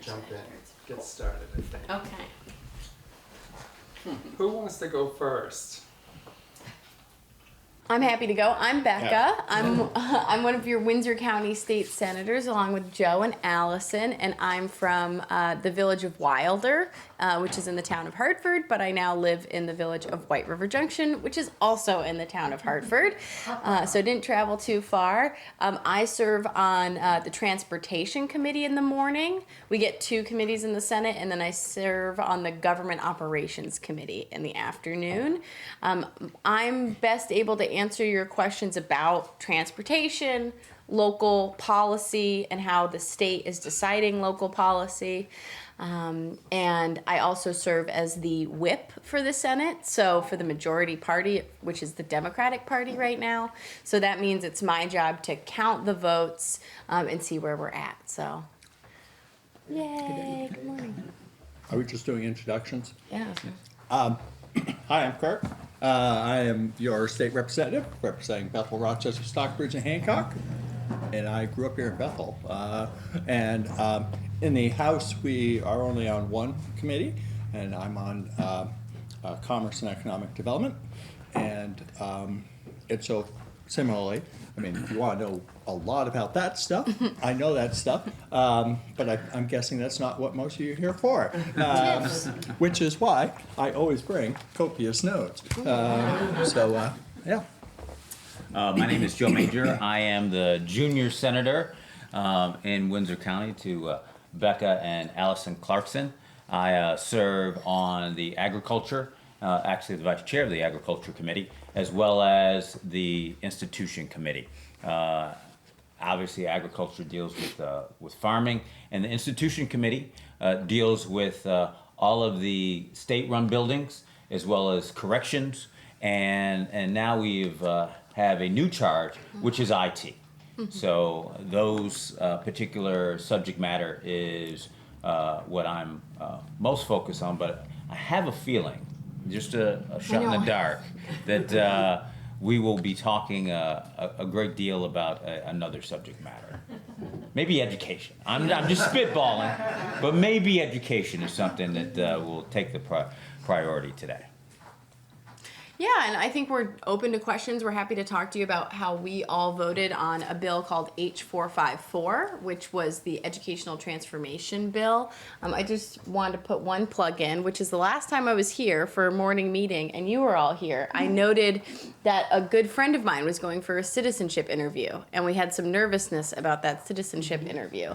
jump in, get started, I think. Okay. Who wants to go first? I'm happy to go. I'm Becca. I'm one of your Windsor County State Senators, along with Joe and Allison, and I'm from the village of Wilder, which is in the town of Hartford, but I now live in the village of White River Junction, which is also in the town of Hartford, so didn't travel too far. I serve on the Transportation Committee in the morning. We get 2 committees in the Senate, and then I serve on the Government Operations Committee in the afternoon. I'm best able to answer your questions about transportation, local policy, and how the state is deciding local policy. And I also serve as the whip for the Senate, so for the majority party, which is the Democratic Party right now. So that means it's my job to count the votes and see where we're at. So, yay, good morning. Are we just doing introductions? Yeah. Hi, I'm Kirk. I am your state representative, representing Bethel, Rochester, Stockbridge, and Hancock. And I grew up here in Bethel. In the House, we are only on one committee, and I'm on Commerce and Economic Development. And so, similarly, I mean, if you want to know a lot about that stuff, I know that stuff, but I'm guessing that's not what most of you are here for, which is why I always bring copious notes. Yeah. My name is Joe Major. I am the junior senator in Windsor County to Becca and Allison Clarkson. I serve on the agriculture, actually the vice chair of the agriculture committee, as well as the institution committee. Obviously, agriculture deals with farming, and the institution committee deals with all of the state-run buildings as well as corrections, and now we've have a new charge, which is IT. So those particular subject matter is what I'm most focused on, but I have a feeling, just a shot in the dark, that we will be talking a great deal about another subject matter. Maybe education. I'm just spitballing, but maybe education is something that will take the priority today. Yeah, and I think we're open to questions. We're happy to talk to you about how we all voted on a bill called H454, which was the Educational Transformation Bill. I just wanted to put one plug in, which is the last time I was here for a morning meeting, and you were all here. I noted that a good friend of mine was going for a citizenship interview, and we had some nervousness about that citizenship interview.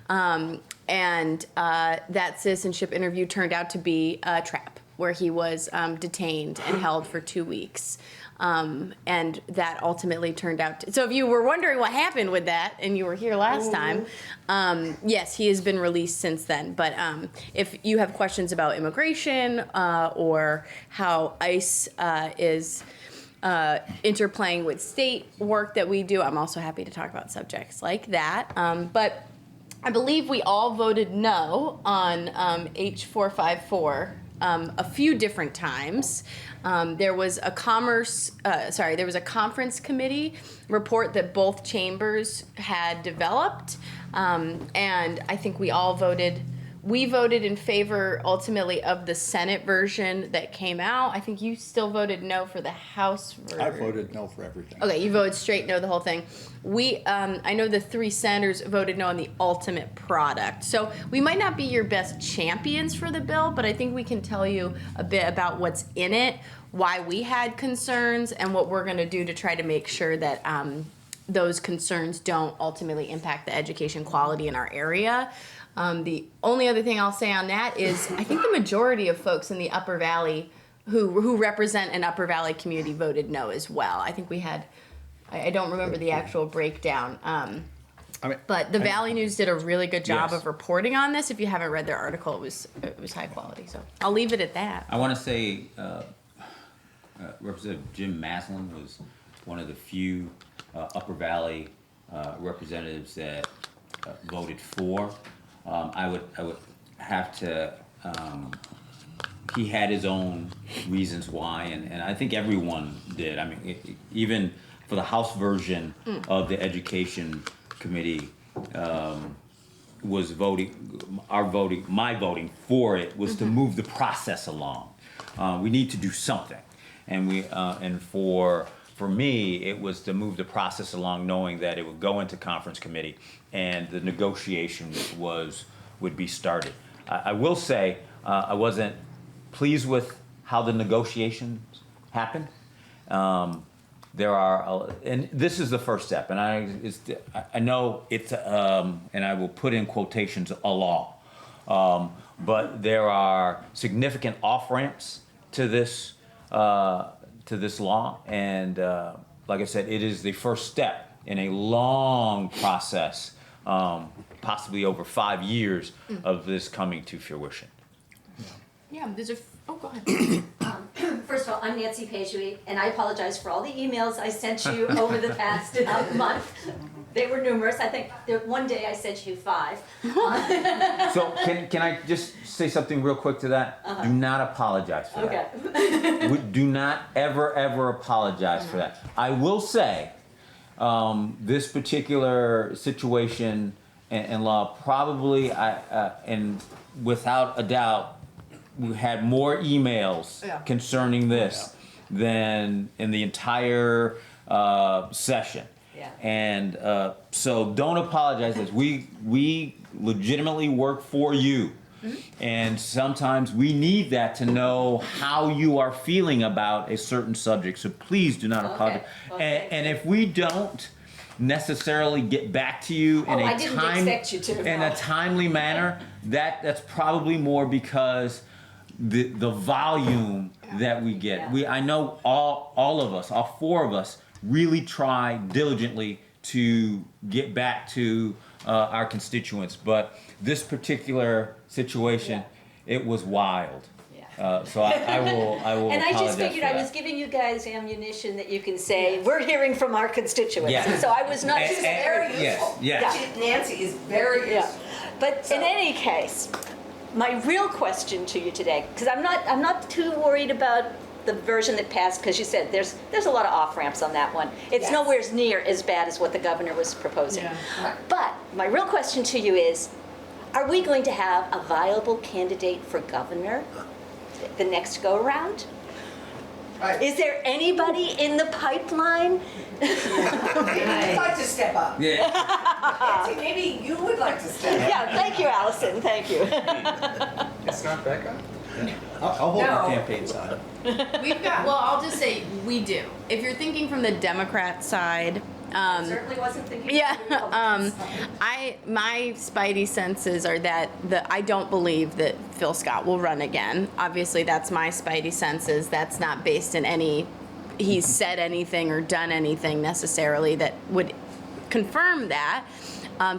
That citizenship interview turned out to be a trap, where he was detained and held for 2 weeks. And that ultimately turned out to, so if you were wondering what happened with that, and you were here last time, yes, he has been released since then. But if you have questions about immigration or how ICE is interplaying with state work that we do, I'm also happy to talk about subjects like that. But I believe we all voted no on H454 a few different times. There was a conference committee report that both chambers had developed, and I think we voted in favor ultimately of the Senate version that came out. I think you still voted no for the House version. I voted no for everything. Okay, you voted straight no the whole thing. I know the 3 senators voted no on the ultimate product. So we might not be your best champions for the bill, but I think we can tell you a bit about what's in it, why we had concerns, and what we're going to do to try to make sure that those concerns don't ultimately impact the education quality in our area. The only other thing I'll say on that is I think the majority of folks in the Upper Valley who represent an Upper Valley community voted no as well. I think we had, I don't remember the actual breakdown, but the Valley News did a really good job of reporting on this. If you haven't read their article, it was high quality. So I'll leave it at that. I want to say Representative Jim Maslin was one of the few Upper Valley representatives that voted for. I would have to, he had his own reasons why, and I think everyone did. I mean, even for the House version of the Education Committee, was voting, my voting for it was to move the process along. We need to do something, and for me, it was to move the process along, knowing that it would go into conference committee and the negotiations would be started. I will say I wasn't pleased with how the negotiations happened. There are, and this is the first step, and I know it's, and I will put in quotations, a law, but there are significant off ramps to this law, and like I said, it is the first step in a long process, possibly over 5 years of this coming to fruition. Yeah, oh, go ahead. First of all, I'm Nancy Pagery, and I apologize for all the emails I sent you over the past month. They were numerous. I think one day I sent you 5. So can I just say something real quick to that? Do not apologize for that. Okay. Do not ever apologize for that. I will say, this particular situation and law probably, and without a doubt, we had more emails concerning this than in the entire session. Yeah. And so don't apologize. We legitimately work for you. And sometimes we need that to know how you are feeling about a certain subject. So please do not apologize. Well, And if we don't necessarily get back to you in I didn't expect you to. in a timely manner, that's probably more because the volume that we get. Yeah. I know all of us, all 4 of us, really try diligently to get back to our constituents, but this particular situation, it was wild. Yeah. So I will And I just apologize figured for I that. was giving you guys ammunition that you can say, we're hearing from our constituents. Yeah. So I was not And- just and- very yes, useful. yes. Nancy is very Yeah. useful. But in any case, my real question to you today, because I'm not too worried about the version that passed, because you said there's a lot of off ramps on that one. It's Yes. nowhere near as bad as what the governor was proposing. Right. But my real question to you is, are we going to have a viable candidate for governor the next go around? Right. Is there anybody in the pipeline? Maybe you'd like to step up. Yeah. Nancy, maybe you would like to step up. Yeah, thank you, Allison, thank you. It's not Becca? I'll hold No. the campaign sign. We've got, well, I'll just say we do. If you're thinking from the Democrat side, Certainly wasn't thinking. yeah, of the Republicans. my spidey senses are that I don't believe that Phil Scott will run again. Obviously, that's my spidey senses. That's not based in any, he's said anything or done anything necessarily that would confirm that.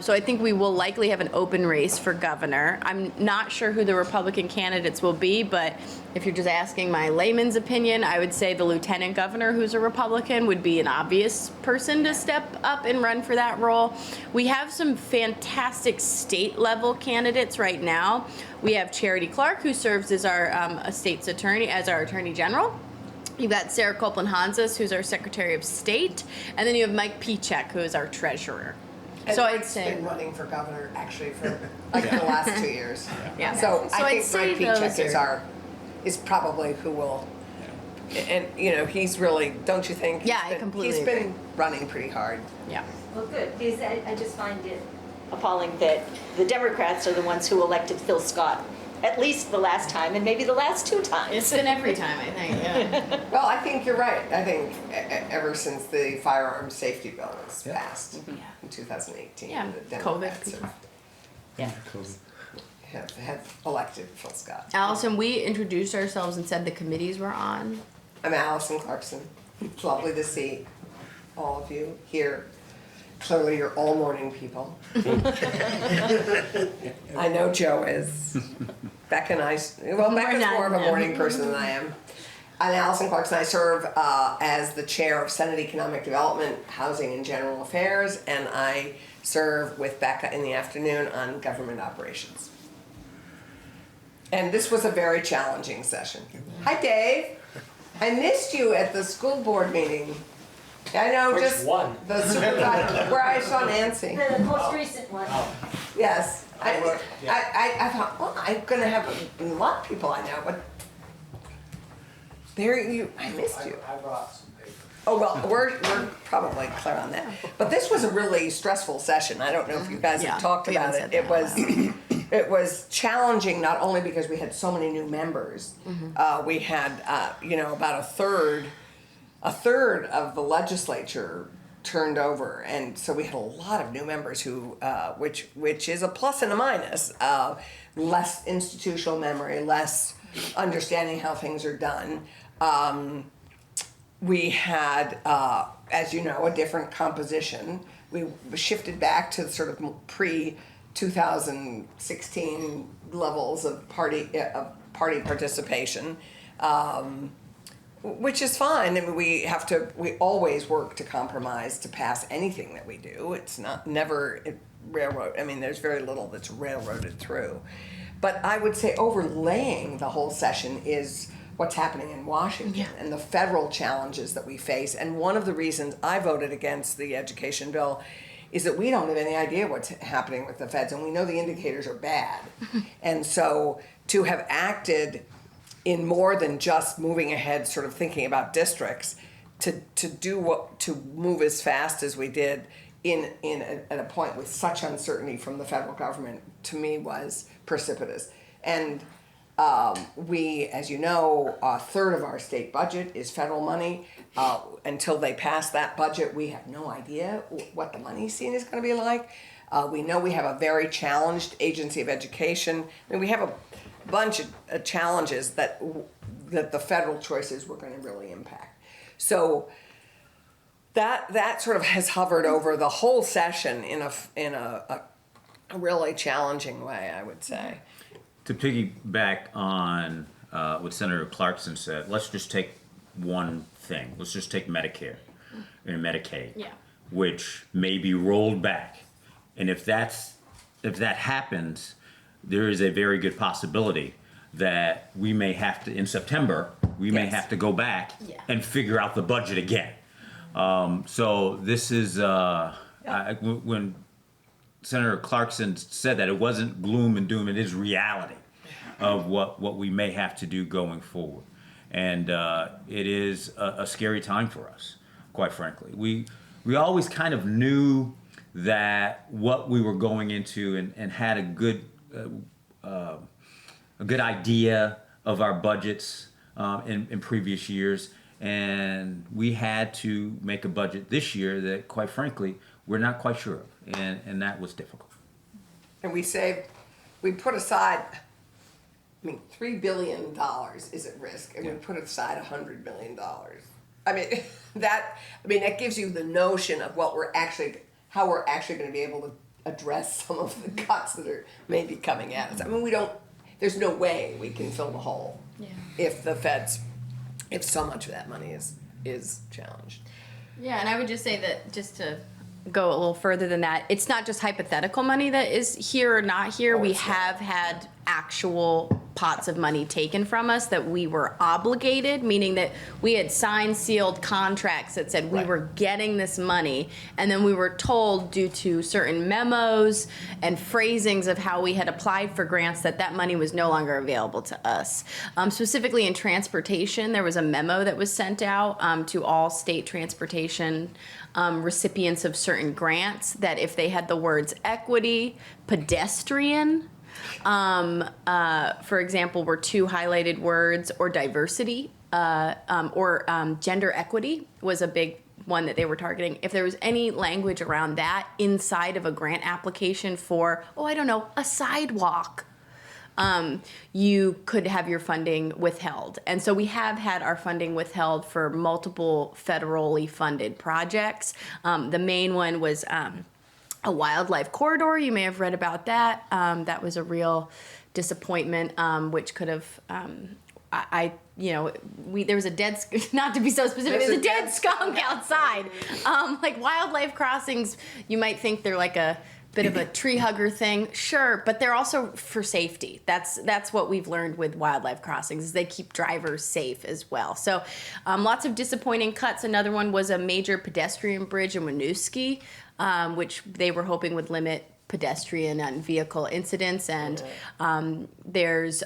So I think we will likely have an open race for governor. I'm not sure who the Republican candidates will be, but if you're just asking my layman's opinion, I would say the lieutenant governor, who's a Republican, would be an obvious person to step up and run for that role. We have some fantastic state level candidates right now. We have Charity Clark, who serves as our state's attorney, as our attorney general. You've got Sarah Copeland-Hanzas, who's our Secretary of State, and then you have Mike Pichek, who is our treasurer. And So I'd Mike's say, been running for governor actually for like the last 2 years. yeah. So So I I'd think say Mike those Pichek are- is probably who will, and he's really, don't you think? Yeah, I completely He's been running pretty hard. Yeah. Well, good, because I just find it appalling that the Democrats are the ones who elected Phil Scott, at least the last time, and maybe the last 2 times. It's been every time, I think, yeah. Well, I think you're right. I think ever since the firearms safety bill was Yeah. passed in 2018, Yeah, the COVID Democrats control. Yeah. have elected Phil Scott. Allison, we introduced ourselves and said the committees we're on. I'm Allison Clarkson. It's lovely to see all of you here. Clearly, you're all morning people. I know Joe is. Becca and I, well, Becca's not, more of a no. morning person than I am. I'm Allison Clarkson. I serve as the chair of Senate Economic Development, Housing and General Affairs, and I serve with Becca in the afternoon on government operations. And this was a very challenging session. Hi, Dave. I missed you at the school board meeting I know, Which just one? the supervisor, where I saw Nancy. The most recent one. Yes. I work- yeah. I thought, well, I'm gonna have a lot of people I know, but there I missed you. I brought some paper. Oh, well, we're probably clear on that. But this was a really stressful session. I don't know if you guys Yeah, have talked we about haven't it. said It that was, it was challenging, not only because we had so many new members. We had, about a third of the legislature turned over, and so we had a lot of new members who, which is a plus and a minus. Less institutional memory, less understanding how things are done. We had, as you know, a different composition. We shifted back to sort of pre-2016 levels of party participation, which is fine. I mean, we always work to compromise to pass anything that we do. It's never railroad. I mean, there's very little that's railroaded through. But I would say overlaying the whole session is what's happening in Washington and the federal challenges that we face. And one of the reasons I voted against the education bill is that we don't have any idea what's happening with the feds, and we know the indicators are bad. And so to have acted in more than just moving ahead, sort of thinking about districts, to move as fast as we did at a point with such uncertainty from the federal government, to me was precipitous. And we, as you know, a third of our state budget is federal money. Until they pass that budget, we have no idea what the money scene is going to be like. We know we have a very challenged agency of education. I mean, we have a bunch of challenges that the federal choices were going to really impact. So that sort of has hovered over the whole session in a really challenging way, I would say. To piggyback on what Senator Clarkson said, let's just take one thing. Let's just take Medicare and Medicaid, which may be rolled back. And if that happens, there is a very good possibility that we may have to, in September, may have to go back and figure out the budget again. So this is, when Senator Clarkson said that, it wasn't gloom and doom, it is reality of what we may have to do going forward. And it is a scary time for us, quite frankly. We always kind of knew that what we were going into and had a good idea of our budgets in previous years. And we had to make a budget this year that, quite frankly, we're not quite sure of. And that was difficult. And we put aside, $3 billion is at risk, and we put aside $100 million. That gives you the notion of how we're actually going to be able to address some of the cuts that are maybe coming at us. There's no way we can fill the hole if so much of that money is challenged. Yeah, and I would just say that, just to go a little further than that, it's not just hypothetical money that is here or not here. We have had actual pots of money taken from us that we were obligated, meaning that we had signed, sealed contracts that said we were getting this money, and then we were told, due to certain memos and phrasings of how we had applied for grants, that money was no longer available to us. Specifically in transportation, there was a memo that was sent out to all state transportation recipients of certain grants that if they had the words equity, pedestrian, for example, were two highlighted words, or diversity, or gender equity was a big one that they were targeting. If there was any language around that inside of a grant application for, a sidewalk, you could have your funding withheld. And so we have had our funding withheld for multiple federally funded projects. The main one was a wildlife corridor. You may have read about that. That was a real disappointment, which could have, there was a dead, not to be so specific, there's a dead skunk outside. Like wildlife crossings, you might think they're like a bit of a tree hugger thing, sure, but they're also for safety. That's what we've learned with wildlife crossings, is they keep drivers safe as well. So lots of disappointing cuts. Another one was a major pedestrian bridge in Winooski, which they were hoping would limit pedestrian and vehicle incidents, and there's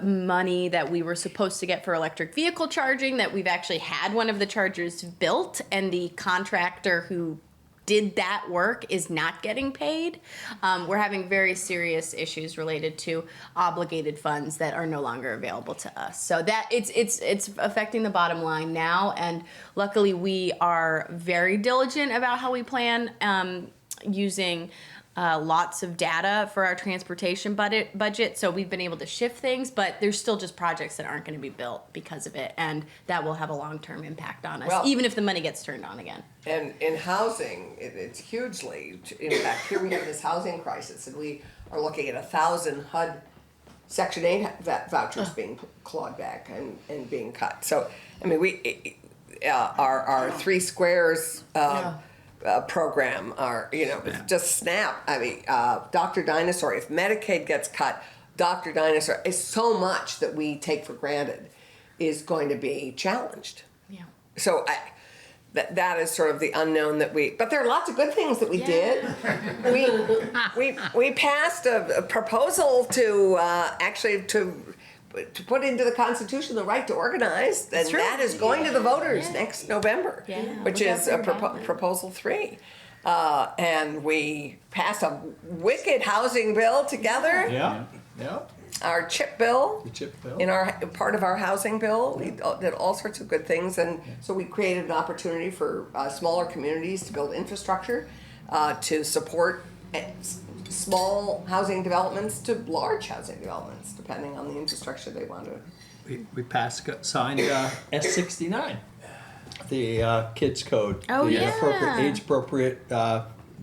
money that we were supposed to get for electric vehicle charging that we've actually had one of the chargers built, and the contractor who did that work is not getting paid. We're having very serious issues related to obligated funds that are no longer available to us. So that it's affecting the bottom line now, and luckily we are very diligent about how we plan, using lots of data for our transportation budget. So we've been able to shift things, but there's still just projects that aren't going to be built because of it, and that will have a long-term impact on us, Well, even if the money gets turned on again. And in housing, it's hugely, in fact, here we have this housing crisis, and we are looking at 1,000 HUD Section 8 vouchers being clawed back and being cut. So, I mean, our Three Squares program, just snap. I mean, Dr. Dinosaur, if Medicaid gets cut, Dr. Dinosaur is so much that we take for granted is going to be challenged. Yeah. So that is sort of the unknown that but there are lots of good things that we did. We passed a proposal to to put into the Constitution the right to organize, and that is going to the voters next November, which is Proposal 3. And we passed a wicked housing bill together. Yeah. Our chip bill. The chip bill. In our part of our housing bill, we did all sorts of good things, and so we created an opportunity for smaller communities to build infrastructure, to support small housing developments to large housing developments, depending on the infrastructure they want to. We signed S69, the kids code, Oh, the yeah. age-appropriate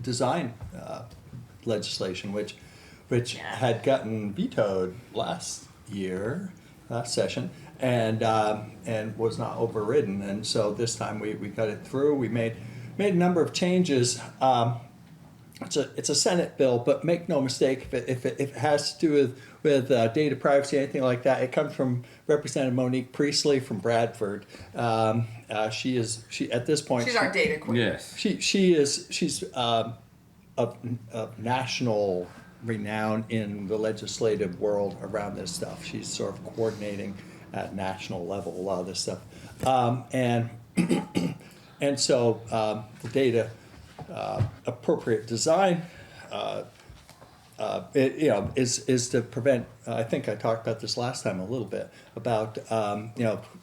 design legislation, which had gotten vetoed last session, and was not overridden. And so this time we got it through. We made a number of changes. It's a Senate bill, but make no mistake, if it has to do with data privacy, anything like that, it comes from Representative Monique Priestley from Bradford. She at this point. She's our data queen. Yes. She's of national renown in the legislative world around this stuff. She's sort of coordinating at national level a lot of this stuff, and so the data. Appropriate design, is to prevent. I think I talked about this last time a little bit about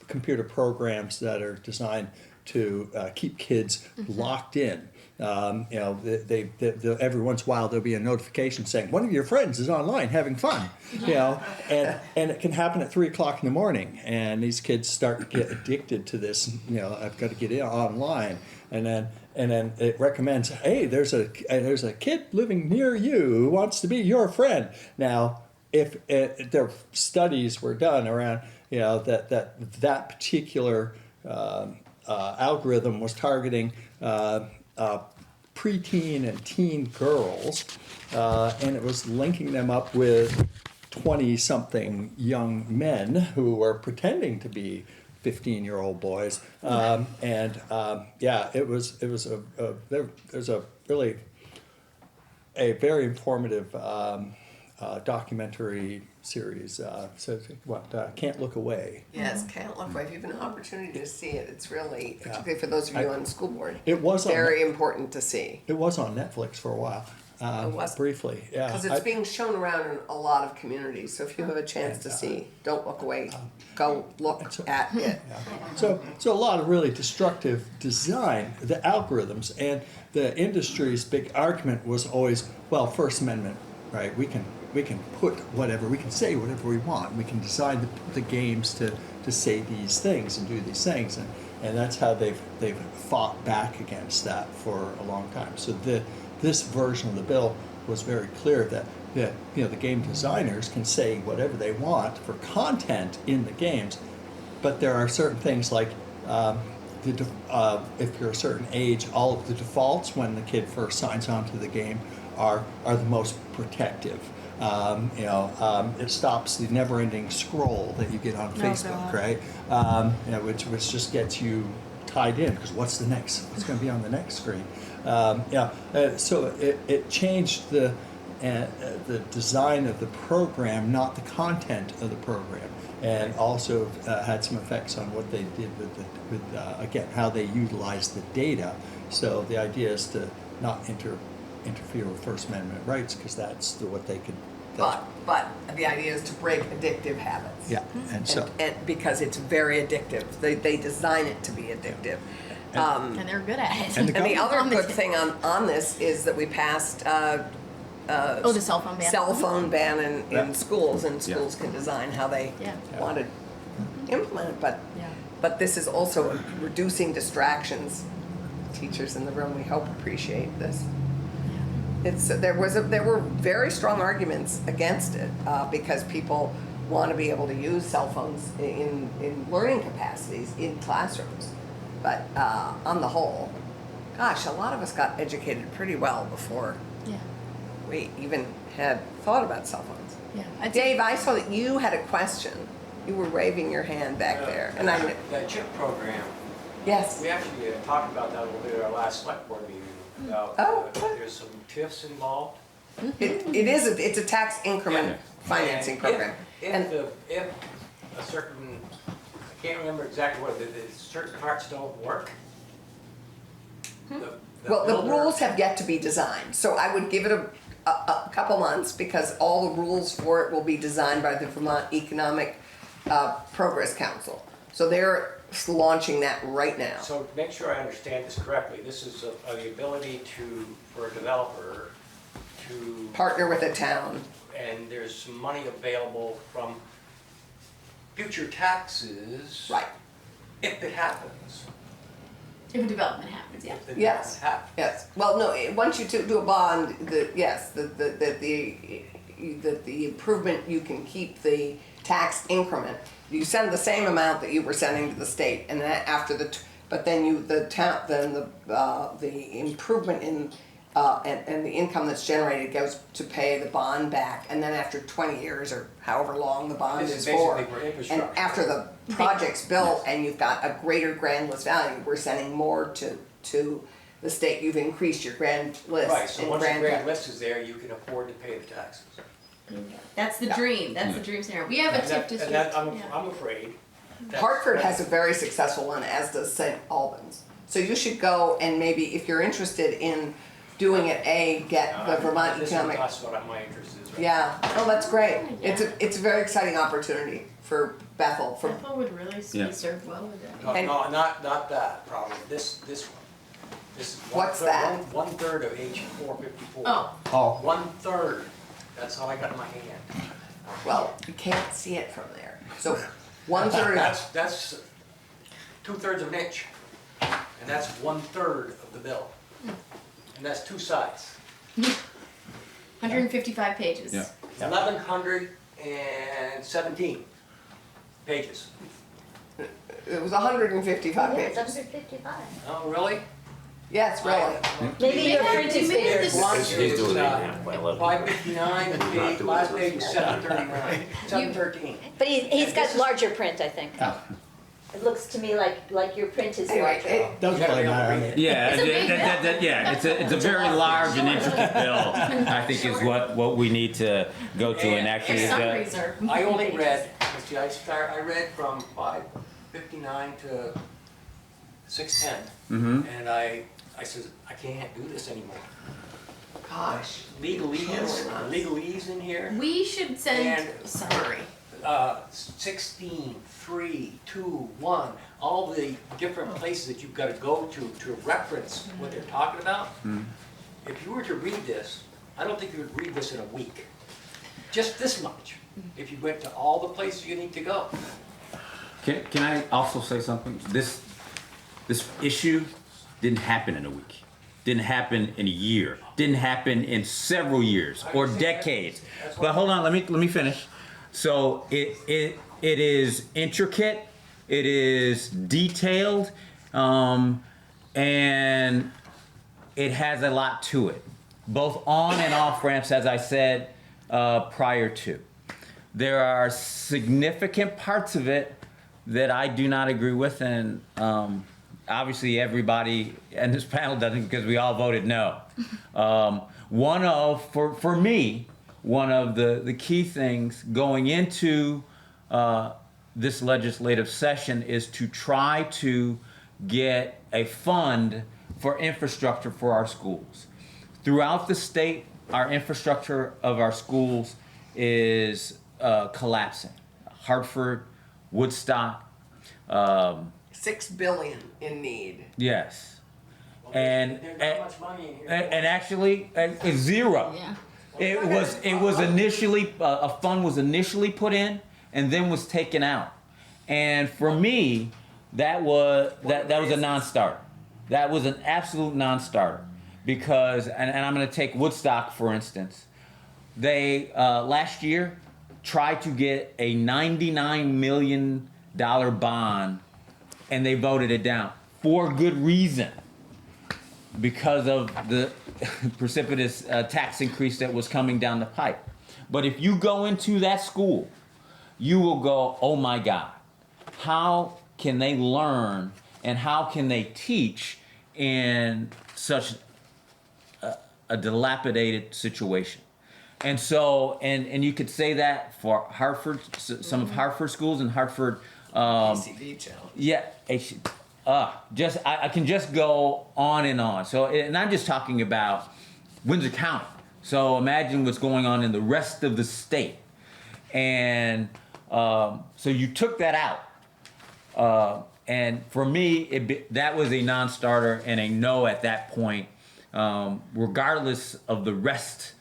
computer programs that are designed to keep kids locked in. They every once in a while there'll be a notification saying one of your friends is online having fun, and it can happen at 3:00 in the morning, and these kids start to get addicted to this. I've got to get in online, and then it recommends, hey, there's a kid living near you who wants to be your friend. Now, if there studies were done around that particular algorithm was targeting preteen and teen girls, and it was linking them up with 20-something young men who were pretending to be 15-year-old boys, there's a really a very informative documentary series. Can't Look Away. Yes, Can't Look Away. If you have an opportunity to see it, it's really, particularly for those of you on the school board, it was very important to see. It was on Netflix for a while. It was briefly, yeah. Because it's being shown around in a lot of communities. So if you have a chance to see, don't look away. Go look at it. So a lot of really destructive design, the algorithms, and the industry's big argument was always, well, First Amendment, right? We can put whatever, we can say whatever we want. We can design the games to say these things and do these things, and that's how they've fought back against that for a long time. So this version of the bill was very clear that the game designers can say whatever they want for content in the games, but there are certain things like if you're a certain age, all of the defaults when the kid first signs on to the game are the most protective. It stops the never-ending scroll that you get on Facebook, God. right? Which just gets you tied in, because what's going to be on the next screen? So it changed the design of the program, not the content of the program, and also had some effects on what they did with again, how they utilized the data. So the idea is to not interfere with First Amendment rights, because that's what they could. But the idea is to break addictive habits. Yeah, and so. And because it's very addictive. They design it to be addictive. And they're good at it. And the And the other On the good t- thing on this is that we passed Oh, the cell phone ban. cell phone ban in Yeah. schools, and schools can design how they Yeah. want to implement it. Yeah. But this is also reducing distractions. Teachers in the room, we hope, appreciate this. There were very strong arguments against it because people want to be able to use cell phones in learning capacities in classrooms. But on the whole, gosh, a lot of us got educated pretty well before Yeah. we even had thought about cell phones. Yeah. I'd say- Dave, I saw that you had a question. You were waving your hand back there, and I That chip program, yes. we actually talked about that a little bit at our last select board meeting. About, Oh, good. there's some TIFs involved. It's a tax increment financing And program. And If a certain, I can't remember exactly what, if certain parts don't work. well, the builder- rules have yet to be designed, so I would give it a couple months, because all the rules for it will be designed by the Vermont Economic Progress Council. So they're launching that right now. So to make sure I understand this correctly, this is the ability for a developer to, Partner with a town. and there's some money available from future taxes. Right. If it happens. If a development happens, yeah. If it Yes. happens. Yes. Well, no. Once you do a bond, the improvement, you can keep the tax increment. You send the same amount that you were sending to the state, and then but then the improvement in and the income that's generated goes to pay the bond back, and then after 20 years or however long the bond This is is for, basically for and infrastructure. after the project's built and you've got a greater grand list value, we're sending more to the state. You've increased your grand list. Right, so and once the grand grand list is there, you can afford to pay the taxes. That's the dream. That's the dream scenario. We have a And TIF that- district. and that, yeah. I'm afraid. that- Hartford has a very successful one, as does St. Albans. So you should go, and maybe if you're interested in doing it, get the Vermont Economic. That's what my interest is. Right? Yeah, oh, that's great. Yeah. It's a very exciting opportunity for Bethel, for, Bethel would really Yeah. be served well with it. No, And- no, not that problem. This one. This is What's that? 1/3 of H 454. Oh. Oh. 1/3. That's all I got in my hand. well, you can't see it from there. So 1/3. That's 2/3 of an inch, and that's 1/3 of the bill, and that's two sides. 155 pages. Yeah. 1,117 pages. It was 155 Yeah, it's pages. under 55. Oh, really? Yes, really. Maybe your print is Maybe bigger. this- Lunch He's is doing it in half by 11. 559, and the last page is 739, 713. But he's got larger print, I think. Yeah. It looks to me like your print is Anyway, larger. it- Doesn't really matter. Yeah, It's a big yeah, it's a very large and intricate bill. I think is what we need to go to and actually. Your summaries are I only pages. read, let's see, I read from 559 to 610. And I said, I can't do this anymore. Gosh. Legalese in here. We should send And- a summary. 16, 3, 2, 1, all the different places that you've got to go to reference what they're talking about. If you were to read this, I don't think you would read this in a week. Just this much, if you went to all the places you need to go. Can I also say something? This issue didn't happen in a week. Didn't happen in a year. Didn't happen in several years or decades. But hold on, let me finish. So it is intricate. It is detailed, and it has a lot to it. both on and off ramps, as I said prior to. There are significant parts of it that I do not agree with, and obviously everybody in this panel doesn't, because we all voted no. For me, one of the key things going into this legislative session is to try to get a fund for infrastructure for our schools. Throughout the state, our infrastructure of our schools is collapsing. Hartford, Woodstock. 6 billion in need. Yes. Well, And there's not much money in here. and actually zero. Yeah. It was initially a fund was initially put in and then was taken out. And for me, that was a non-starter. That was an absolute non-starter because and I'm going to take Woodstock for instance. They last year tried to get a $99 million bond and they voted it down for good reason. Because of the precipitous tax increase that was coming down the pipe. But if you go into that school, you will go, oh my God, how can they learn and how can they teach in such a dilapidated situation? And so, and you could say that for Hartford, some of Hartford schools and Hartford. PCD challenge. Yeah, I can just go on and on. So, and I'm just talking about Windsor County. So imagine what's going on in the rest of the state. And so you took that out. And for me, that was a non-starter and a no at that point, regardless of the rest,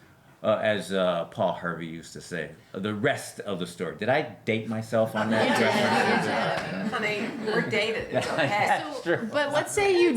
as Paul Harvey used to say, the rest of the story. Did I date myself on that? Honey, we're dated. It's okay. But let's say you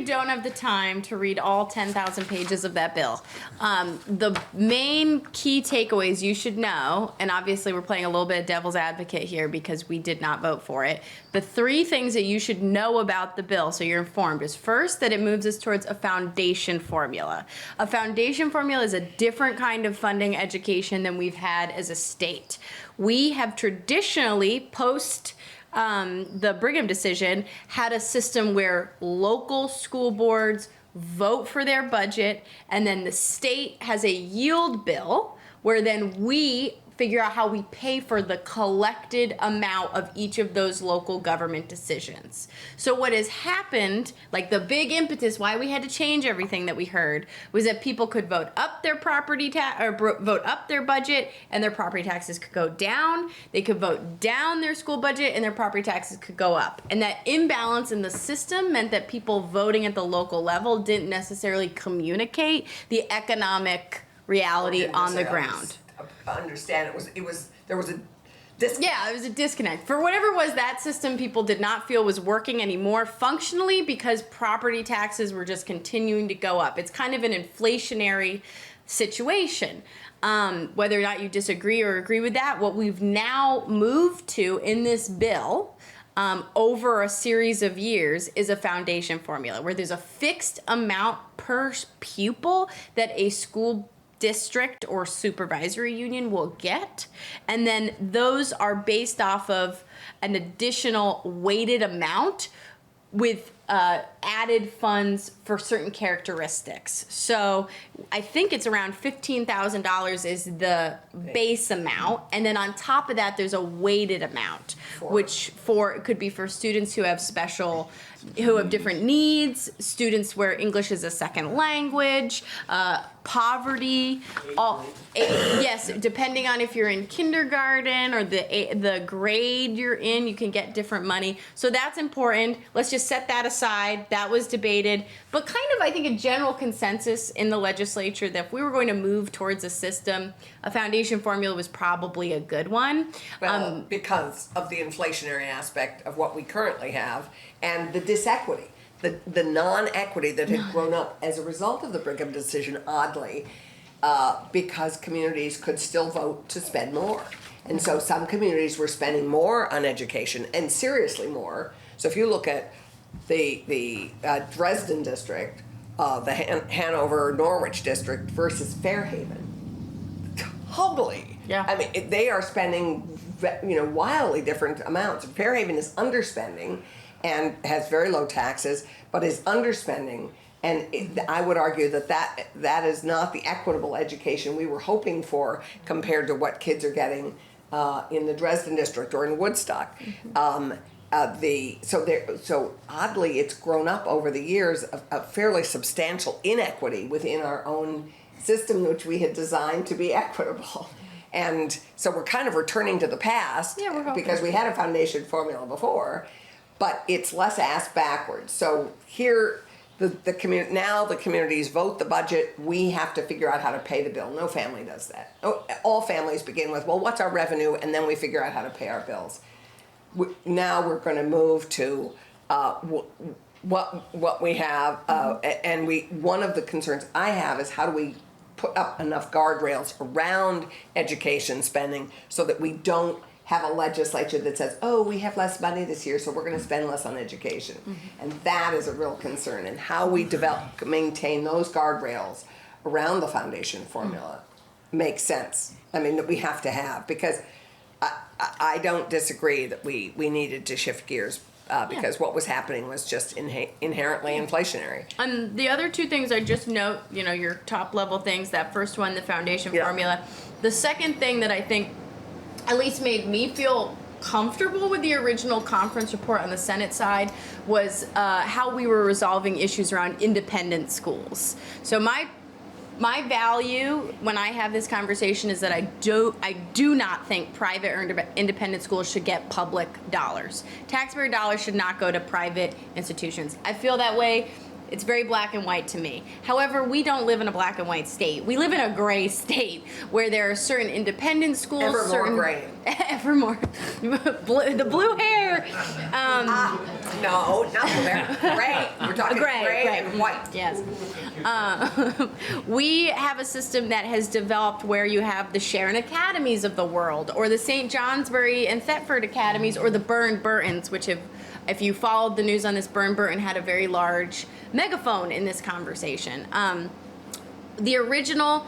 don't have the time to read all 10,000 pages of that bill. The main key takeaways you should know, and obviously we're playing a little bit of devil's advocate here because we did not vote for it. The 3 things that you should know about the bill so you're informed is first that it moves us towards a foundation formula. A foundation formula is a different kind of funding education than we've had as a state. We have traditionally, post the Brigham decision, had a system where local school boards vote for their budget, and then the state has a yield bill where then we figure out how we pay for the collected amount of each of those local government decisions. So what has happened, like the big impetus why we had to change everything that we heard, was that people could vote up their property tax or vote up their budget and their property taxes could go down. They could vote down their school budget and their property taxes could go up. And that imbalance in the system meant that people voting at the local level didn't necessarily communicate the economic reality on the ground. Understand there was a disconnect. Yeah, it was a disconnect. For whatever it was, that system people did not feel was working anymore functionally because property taxes were just continuing to go up. It's kind of an inflationary situation. Whether or not you disagree or agree with that, what we've now moved to in this bill over a series of years is a foundation formula where there's a fixed amount per pupil that a school district or supervisory union will get, and then those are based off of an additional weighted amount with added funds for certain characteristics. So I think it's around $15,000 is the base amount, and then on top of that there's a weighted amount, which it could be for students who have different needs, students where English is a second language, poverty, yes, depending on if you're in kindergarten or the grade you're in, you can get different money. So that's important. Let's just set that aside. That was debated, but kind of I think a general consensus in the legislature that if we were going to move towards a system, a foundation formula was probably a good one. Well, because of the inflationary aspect of what we currently have and the disequity. The non-equity that had grown up as a result of the Brigham decision, oddly, because communities could still vote to spend more. And so some communities were spending more on education, and seriously more. So if you look at the Dresden district, the Hanover Norwich district versus Fairhaven. Totally. Yeah. I mean, they are spending, wildly different amounts. Fairhaven is underspending and has very low taxes, but is underspending. And I would argue that is not the equitable education we were hoping for compared to what kids are getting in the Dresden district or in Woodstock. So oddly, it's grown up over the years a fairly substantial inequity within our own system, which we had designed to be equitable. And so we're kind of returning to the past because we had a foundation formula before, but it's less ass backwards. So here, the communities vote the budget. We have to figure out how to pay the bill. No family does that. All families begin with, well, what's our revenue? And then we figure out how to pay our bills. Now we're going to move to what we have, and one of the concerns I have is how do we put up enough guardrails around education spending so that we don't have a legislature that says, oh, we have less money this year, so we're going to spend less on education. And that is a real concern. And how we maintain those guardrails around the foundation formula makes sense. I mean, that we have to have, because I don't disagree that we needed to shift gears because what was happening was just inherently inflationary. The other two things I just note, your top level things, that first one, the foundation formula. The second thing that I think at least made me feel comfortable with the original conference report on the Senate side was how we were resolving issues around independent schools. So my value when I have this conversation is that I do not think private or independent schools should get public dollars. Taxpayer dollars should not go to private institutions. I feel that way. It's very black and white to me. However, we don't live in a black and white state. We live in a gray state where there are certain independent schools. Ever more gray. Ever more. The blue hair. No, not blue hair. Gray. We're talking gray and white. Yes. We have a system that has developed where you have the Sharon Academies of the world, or the St. Johnsbury and Thetford Academies, or the Burns, which if you followed the news on this, Burton had a very large megaphone in this conversation. The original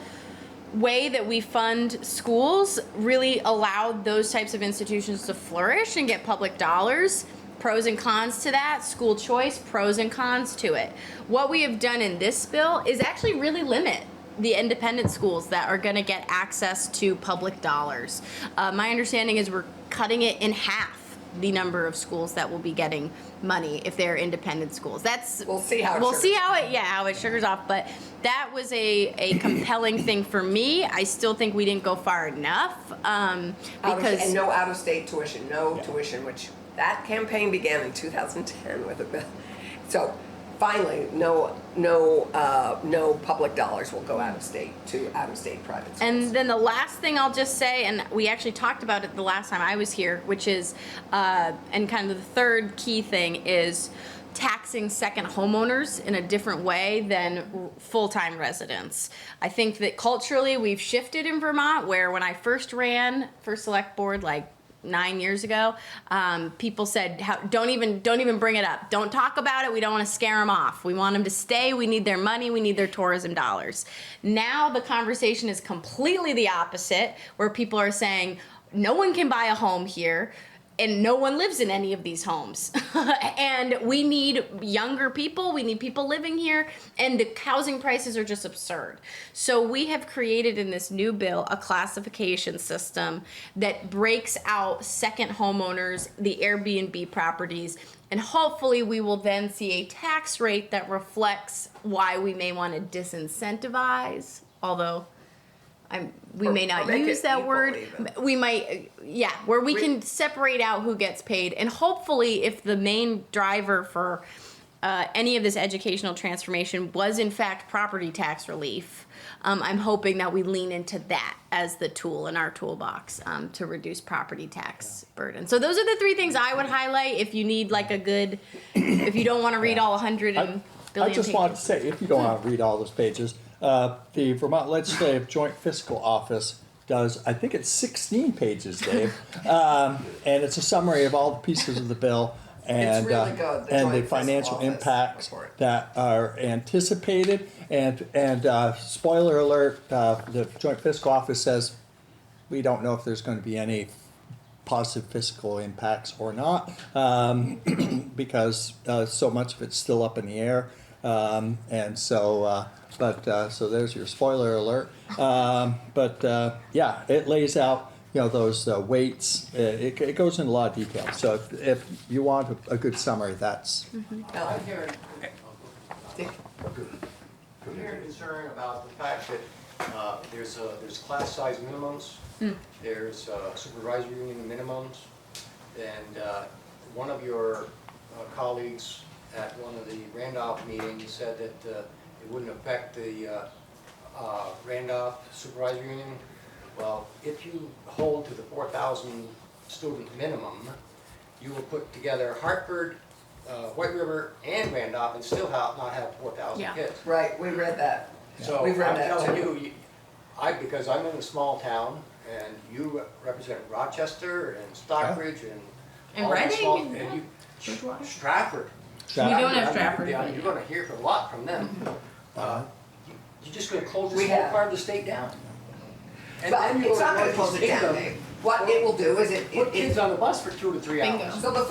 way that we fund schools really allowed those types of institutions to flourish and get public dollars. Pros and cons to that. School choice, pros and cons to it. What we have done in this bill is actually really limit the independent schools that are going to get access to public dollars. My understanding is we're cutting it in half, the number of schools that will be getting money if they're independent schools. We'll see how it sugars off. But that was a compelling thing for me. I still think we didn't go far enough because no out-of-state tuition, tuition, which that campaign began in 2010 with a bill. So finally, no public dollars will go out of state to out-of-state private schools. And then the last thing I'll just say, and we actually talked about it the last time I was here, which is, and kind of the third key thing is taxing second homeowners in a different way than full-time residents. I think that culturally we've shifted in Vermont, where when I first ran for select board, like 9 years ago, people said, don't even bring it up. Don't talk about it. We don't want to scare them off. We want them to stay. We need their money. We need their tourism dollars. Now the conversation is completely the opposite, where people are saying, no one can buy a home here, and no one lives in any of these homes. And we need younger people, we need people living here, and the housing prices are just absurd. So we have created in this new bill a classification system that breaks out second homeowners, the Airbnb properties, and hopefully we will then see a tax rate that reflects why we may want to disincentivize, although we may not use that word. Even. We might, where we can separate out who gets paid. And hopefully if the main driver for any of this educational transformation was in fact property tax relief, I'm hoping that we lean into that as the tool in our toolbox to reduce property tax burden. So those are the three things I would highlight if you need like a good, if you don't want to read all 100 billion I just pages. wanted to say, if you don't want to read all those pages, the Vermont Legislative Joint Fiscal Office does, I think it's 16 pages, Dave, and it's a summary of all the pieces of the bill. and really good, the and Joint the Fiscal financial Office impacts report. that are anticipated. And spoiler alert: the Joint Fiscal Office says we don't know if there's going to be any positive fiscal impacts or not, because so much of it's still up in the air. And so, so there's your spoiler alert. Yeah, it lays out, those weights. It goes into a lot of detail. So if you want a good summary, that's. I'm hearing, Dick? I'm hearing concern about the fact that there's class size minimums, there's supervisory union minimums, and one of your colleagues at one of the Randolph meetings said that it wouldn't affect the Randolph supervisory union. Well, if you hold to the 4,000 student minimum, you will put together Hartford, White River, and Randolph and still not have 4,000 Yeah. kids. Right, we read that. So We've read I'm that telling too. you, because I'm in a small town, and you represent Rochester and Stockbridge and all these Reading small, and, and you, Bridgewater. Stratford. We don't have I mean, Stratford, yeah, but You're yeah. gonna hear a lot from them. You're just gonna close We this whole have. part of the state down. And But then it's you're not gonna gonna close it down, them, Dave. What it will do is put kids on the bus for 2 to 3 Bingo. hours. So the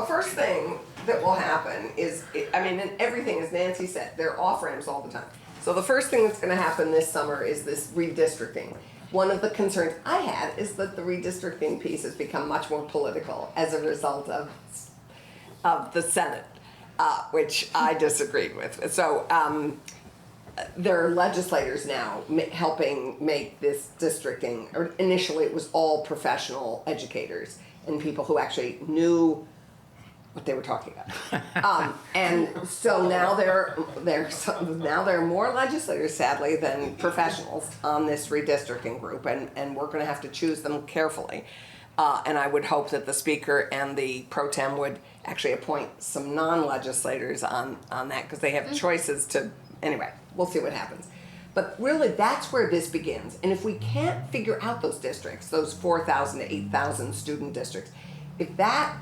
first thing that will happen is, and everything, as Nancy said, they're off-ramps all the time. So the first thing that's gonna happen this summer is this redistricting. One of the concerns I had is that the redistricting piece has become much more political as a result of the Senate, which I disagreed with. So, there are legislators now helping make this districting, or initially it was all professional educators and people who actually knew what they were talking about. And so now there are more legislators, sadly, than professionals on this redistricting group, and we're gonna have to choose them carefully. And I would hope that the speaker and the pro tem would actually appoint some non-legislators on that, because they have choices to, anyway, we'll see what happens. But really, that's where this begins. And if we can't figure out those districts, those 4,000 to 8,000 student districts, if that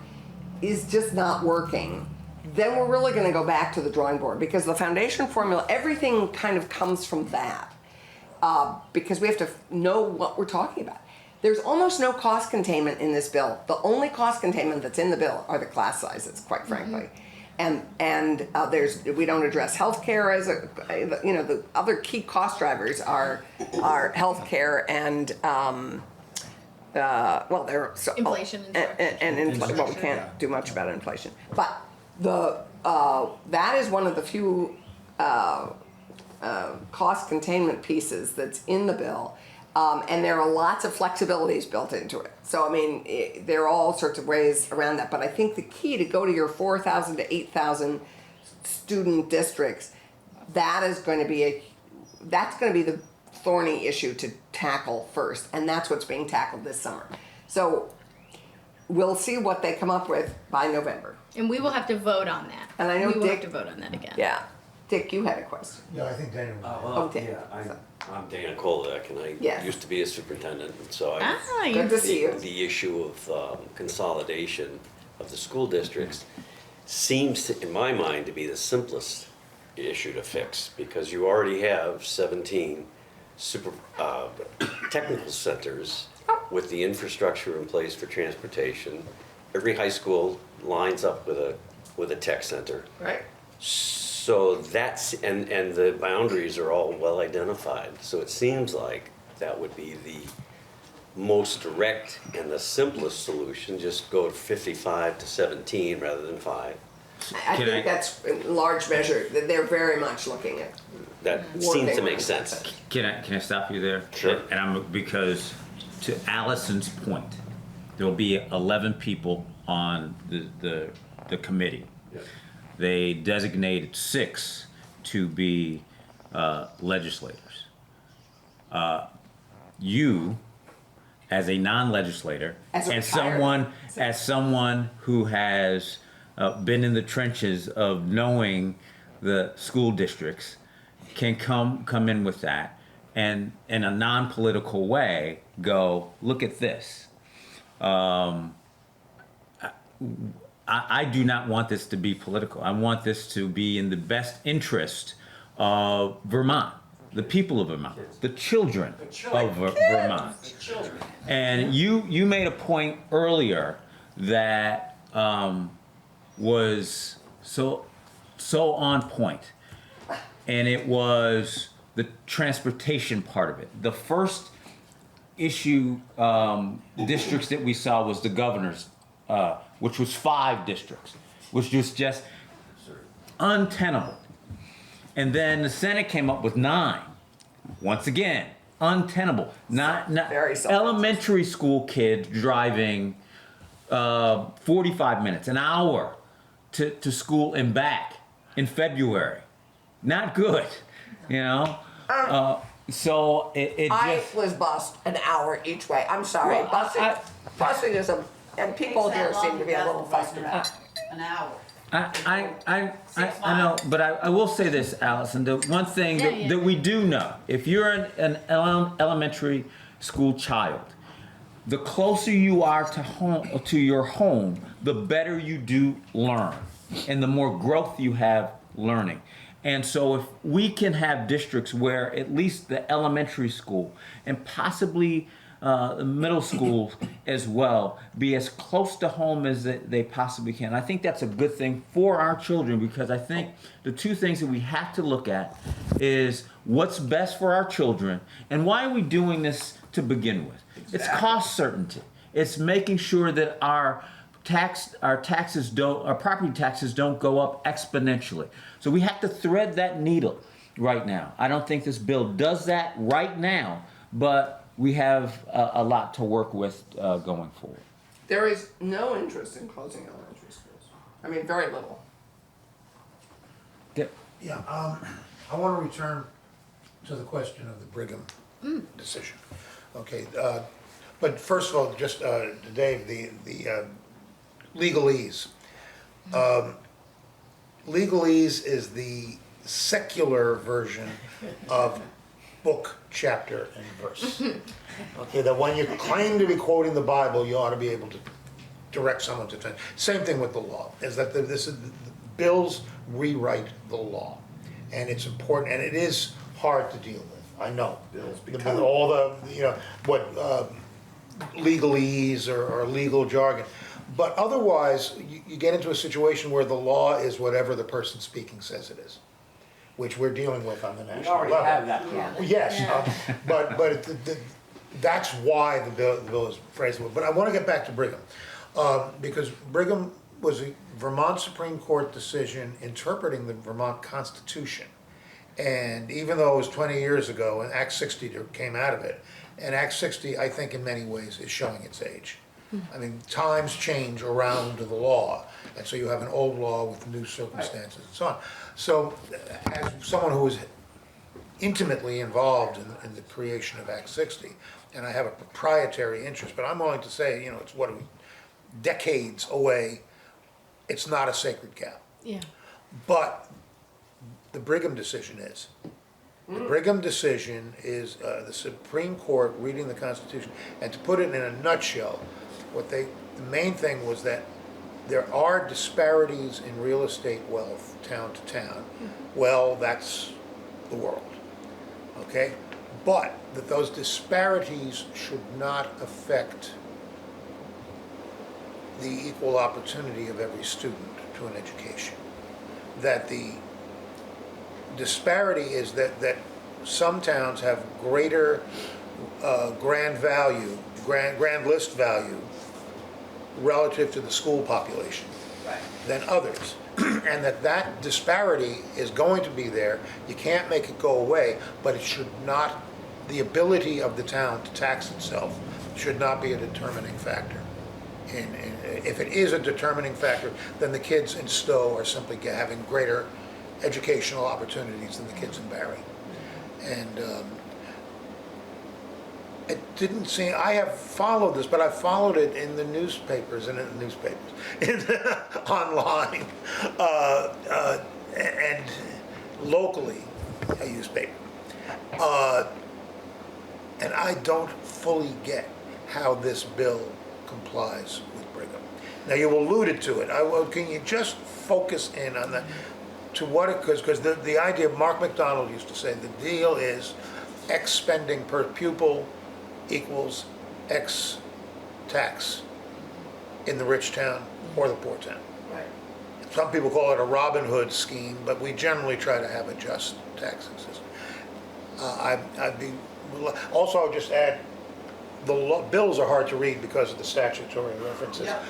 is just not working, then we're really gonna go back to the drawing board, because the foundation formula, everything kind of comes from that. Because we have to know what we're talking about. There's almost no cost containment in this bill. The only cost containment that's in the bill are the class sizes, quite frankly. And we don't address healthcare as the other key cost drivers are healthcare and Inflation and well, we can't do much about inflation, but that is one of the few cost containment pieces that's in the bill. And there are lots of flexibilities built into it. So, I mean, there are all sorts of ways around that. But I think the key to go to your 4,000 to 8,000 student districts, that's going to be the thorny issue to tackle first. And that's what's being tackled this summer. So we'll see what they come up with by November. And we will have to vote on that. And I know we will Dick- have to vote on that again. Yeah. Dick, you had a question. Yeah, I think Dana. Okay. I'm Dana Kolak, and I Yes. used to be a superintendent, and so Good to see you. the issue of consolidation of the school districts seems, in my mind, to be the simplest issue to fix, because you already have 17 technical centers with the infrastructure in place for transportation. Every high school lines up with a tech center. Right. So that's, and the boundaries are all well identified. So it seems like that would be the most direct and the simplest solution, just go 55 to 17 rather than 5. I Can think I- that's in large measure, that they're very much looking at. That seems working to on make sense. that. Can I stop you there? Sure. And because to Allison's point, there'll be 11 people on the committee. Yeah. They designated 6 to be legislators. You, as a non-legislator, As a and retired- someone who has been in the trenches of knowing the school districts, can come in with that, and in a non-political way go, look at this. I do not want this to be political. I want this to be in the best interest of Vermont, the people of Vermont, the children of Vermont. The children. And you made a point earlier that was so on point, and it was the transportation part of it. The first issue districts that we saw was the governor's, which was 5 districts, which was just untenable. And then the Senate came up with 9. Once again, untenable. Not Very self-conscious. elementary school kids driving 45 minutes, an hour to school and back in February. Not good, you know? So it I just... was bused an hour each way. I'm sorry. Well, busing is a, and people here seem to be a little fussed about it. An hour. I know, but I will say this, Allison, the one thing that we do know, if you're an elementary school child, the closer you are to home, to your home, the better you do learn, and the more growth you have learning. And so if we can have districts where at least the elementary school and possibly the middle schools as well be as close to home as they possibly can, I think that's a good thing for our children, because I think the 2 things that we have to look at is what's best for our children and why are we doing this to begin with. Exactly. It's cost certainty. It's making sure that our property taxes don't go up exponentially. So we have to thread that needle right now. I don't think this bill does that right now, but we have a lot to work with going forward. There is no interest in closing elementary schools. I mean, very little. Yeah, I want to return to the question of the Brigham decision. Okay, but first of all, just Dave, the legalese. Legalese is the secular version of book, chapter, and verse. Okay, that when you claim to be quoting the Bible, you ought to be able to direct someone to. Same thing with the law, is that bills rewrite the law, and it's important, and it is hard to deal with. I know bills because all the legalese or legal jargon, but otherwise you get into a situation where the law is whatever the person speaking says it is, which we're dealing with on the We national already level. have that problem. Yes, but that's why the bill is phrased. But I want to get back to Brigham, because Brigham was a Vermont Supreme Court decision interpreting the Vermont Constitution. And even though it was 20 years ago, and Act 60 came out of it, and Act 60, I think in many ways, is showing its age. I mean, times change around the law, and so you have an old law with new circumstances and so on. So, as someone who was intimately involved in the creation of Act 60, and I have a proprietary interest, but I'm willing to say, you know, it's decades away, it's not a sacred cow. Yeah. But the Brigham decision is. The Brigham decision is the Supreme Court reading the Constitution, and to put it in a nutshell, the main thing was that there are disparities in real estate wealth, town to town. Well, that's the world, okay? But that those disparities should not affect the equal opportunity of every student to an education. That the disparity is that some towns have greater grand list value relative to the school population than others. And that disparity is going to be there. You can't make it go away, but it should not, the ability of the town to tax itself should not be a determining factor. If it is a determining factor, then the kids in Stowe are simply having greater educational opportunities than the kids in Barry. And it didn't seem, I have followed this, but I've followed it in the newspapers and online, and locally, I use paper. And I don't fully get how this bill complies with Brigham. Now, you alluded to it. Can you just focus in on that? To what, because the idea, Mark McDonald used to say, the deal is X spending per pupil equals X tax in the rich town or the poor town. Right. Some people call it a Robin Hood scheme, but we generally try to have a just taxing system. Also, I would just add, the bills are hard to read because of the statutory references. Yeah.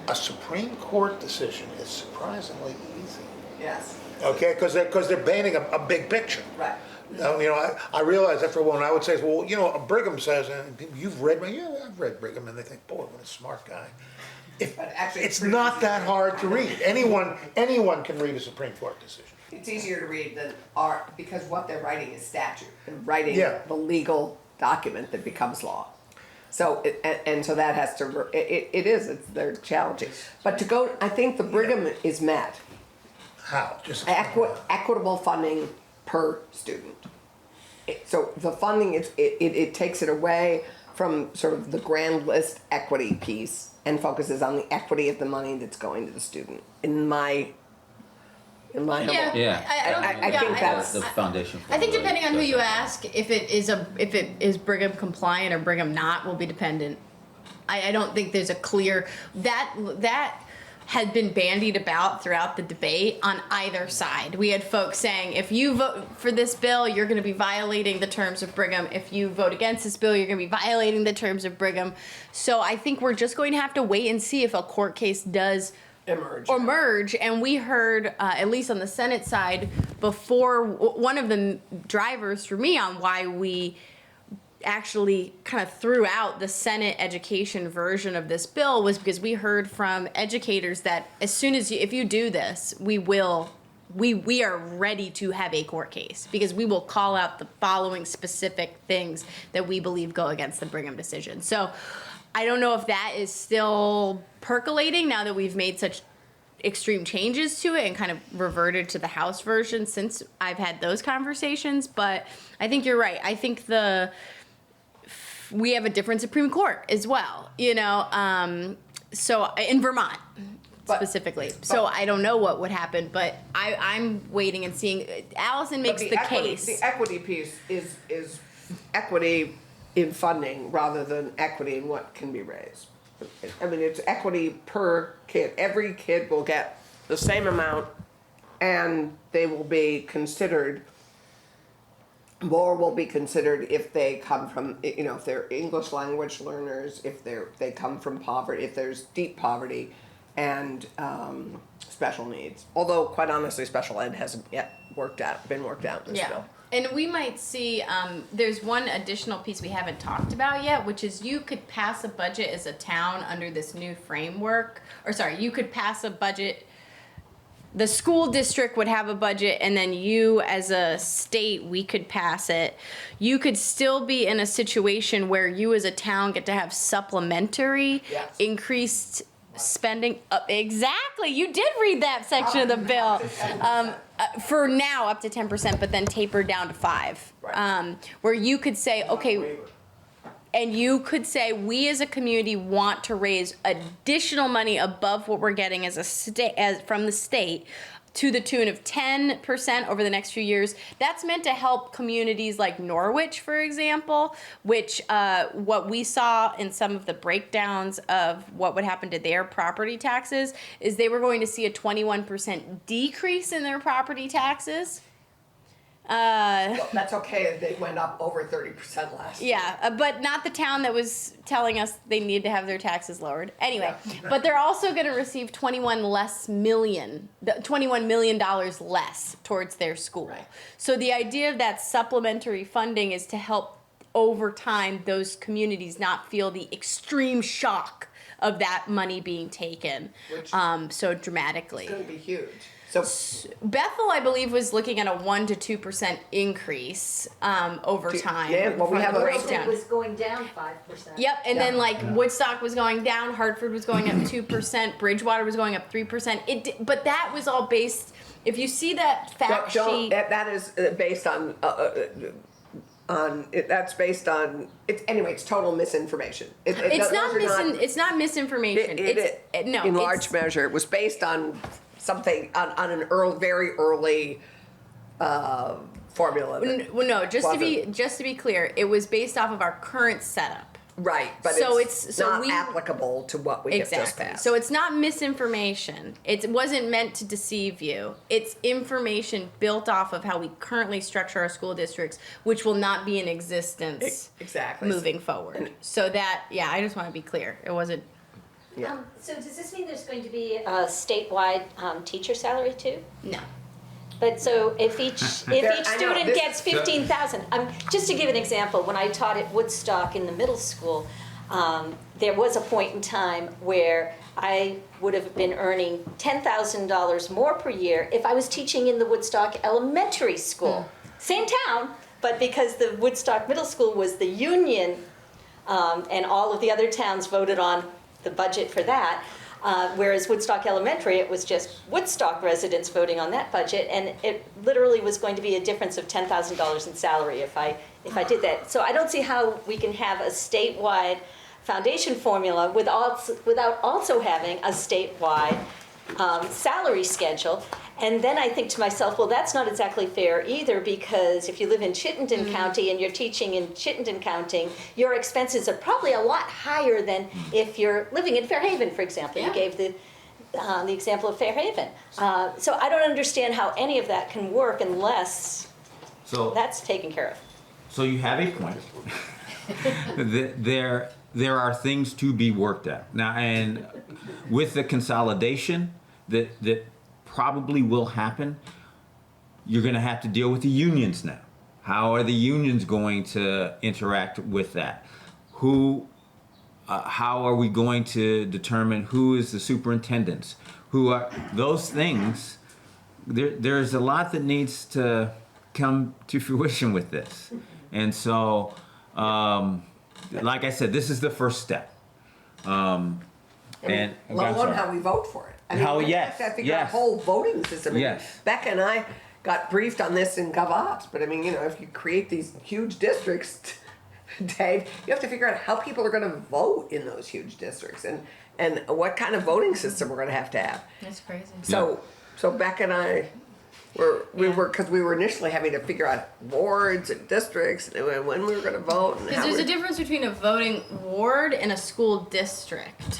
A Supreme Court decision is surprisingly easy. Yes. Okay, because they're painting a big picture. Right. I realize after a while, I would say, well, Brigham says, and you've read, yeah, I've read Brigham, and they think, boy, what a smart guy. But actually, It's not that hard to read. Anyone can read a Supreme Court decision. It's easier to read than art, because what they're writing is statute. They're writing Yeah. the legal document that becomes law. So, so that has to, they're challenging. But to go, I think the Brigham is met. How? Just Equitable funding per student. So the funding, it takes it away from sort of the grand list equity piece and focuses on the equity of the money that's going to the student. In my humble- Yeah. I think that's the foundation. For I think the depending on who you discussion. ask, if it is Brigham compliant or Brigham not, will be dependent. I don't think there's a clear that had been bandied about throughout the debate on either side. We had folks saying, if you vote for this bill, you're going to be violating the terms of Brigham. If you vote against this bill, you're going to be violating the terms of Brigham. So I think we're just going to have to wait and see if a court case does emerge. And we heard, at least on the Senate side, before, one of the drivers for me on why we actually kind of threw out the Senate education version of this bill was because we heard from educators that as soon as if you do this, we are ready to have a court case because we will call out the following specific things that we believe go against the Brigham decision. So I don't know if that is still percolating now that we've made such extreme changes to it and kind of reverted to the House version since I've had those conversations. But I think you're right. I think we have a different Supreme Court as well, so in Vermont specifically. So I don't know what would happen, but I'm waiting and seeing. Allison makes the case. The equity piece is equity in funding rather than equity in what can be raised. I mean, it's equity per kid. Every kid will get the same amount, and they will be considered. More will be considered if they come from, if they're English language learners, if they come from poverty, if there's deep poverty, and special needs. Although, quite honestly, special ed hasn't yet been worked out in this bill. And we might see, there's one additional piece we haven't talked about yet, which is you could pass a budget as a town under this new framework. You could pass a budget. The school district would have a budget, and then you as a state, we could pass it. You could still be in a situation where you as a town get to have supplementary increased spending. Exactly. You did read that section of the bill. For now, up to 10%, but then tapered down to 5%. Right. Where you could say, okay, and you could say, we as a community want to raise additional money above what we're getting as a state, from the state, to the tune of 10% over the next few years. That's meant to help communities like Norwich, for example, which what we saw in some of the breakdowns of what would happen to their property taxes is they were going to see a 21% decrease in their property taxes. Well, that's okay if they went up over 30% last year. Yeah, but not the town that was telling us they need to have their taxes lowered. Anyway, but they're also going to receive $21 million less towards their school. Right. So the idea of that supplementary funding is to help over time those communities not feel the extreme shock of that money being taken so dramatically. It's going to be huge. So Bethel, I believe, was looking at a 1% to 2% increase over time. Yeah, well, we have a breakdown. It was going down 5%. Yep, and then Woodstock was going down, Hartford was going up 2%, Bridgewater was going up 3%. But that was all based. If you see that fact sheet, that is based on that's based on, it's total misinformation. It's not misinformation. No. In large measure, it was based on something, on an very early formula. Well, no, just to be clear, it was based off of our current setup. Right, but So it's not applicable to what we have just passed. So it's not misinformation. It wasn't meant to deceive you. It's information built off of how we currently structure our school districts, which will not be in existence Exactly. moving forward. So that, I just want to be clear. It wasn't. Yeah. So does this mean there's going to be a statewide teacher salary too? No. But so if each I know, student this- gets 15,000, just to give an example, when I taught at Woodstock in the middle school, there was a point in time where I would have been earning $10,000 more per year if I was teaching in the Woodstock Elementary School. Same town, but because the Woodstock Middle School was the union, and all of the other towns voted on the budget for that, whereas Woodstock Elementary, it was just Woodstock residents voting on that budget, and it literally was going to be a difference of $10,000 in salary if I did that. So I don't see how we can have a statewide foundation formula without also having a statewide salary schedule. And then I think to myself, well, that's not exactly fair either, because if you live in Chittenden County and you're teaching in Chittenden County, your expenses are probably a lot higher than if you're living in Fairhaven, for example. You gave the example of Fairhaven. So I don't understand how any of that can work unless that's taken care of. So you have a point. There are things to be worked at now, and with the consolidation that probably will happen, you're going to have to deal with the unions now. How are the unions going to interact with that? How are we going to determine who is the superintendents? Who are those things? There's a lot that needs to come to fruition with this, and so, like I said, this is the first step. And let alone how we vote for it. I mean, we have to figure out a whole voting system. Yes. Becca and I got briefed on this in GovOps, but I mean, if you create these huge districts, Dave, you have to figure out how people are going to vote in those huge districts and what kind of voting system we're going to have. That's crazy. So Becca and I because we were initially having to figure out wards and districts and when we were going to vote. Because there's a difference between a voting ward and a school district,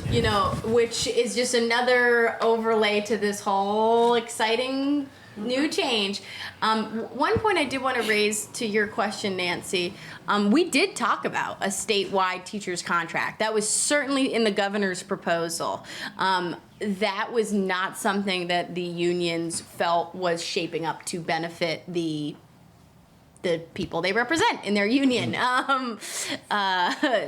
which is just another overlay to this whole exciting new change. One point I did want to raise to your question, Nancy, we did talk about a statewide teacher's contract. That was certainly in the governor's proposal. That was not something that the unions felt was shaping up to benefit the people they represent in their union.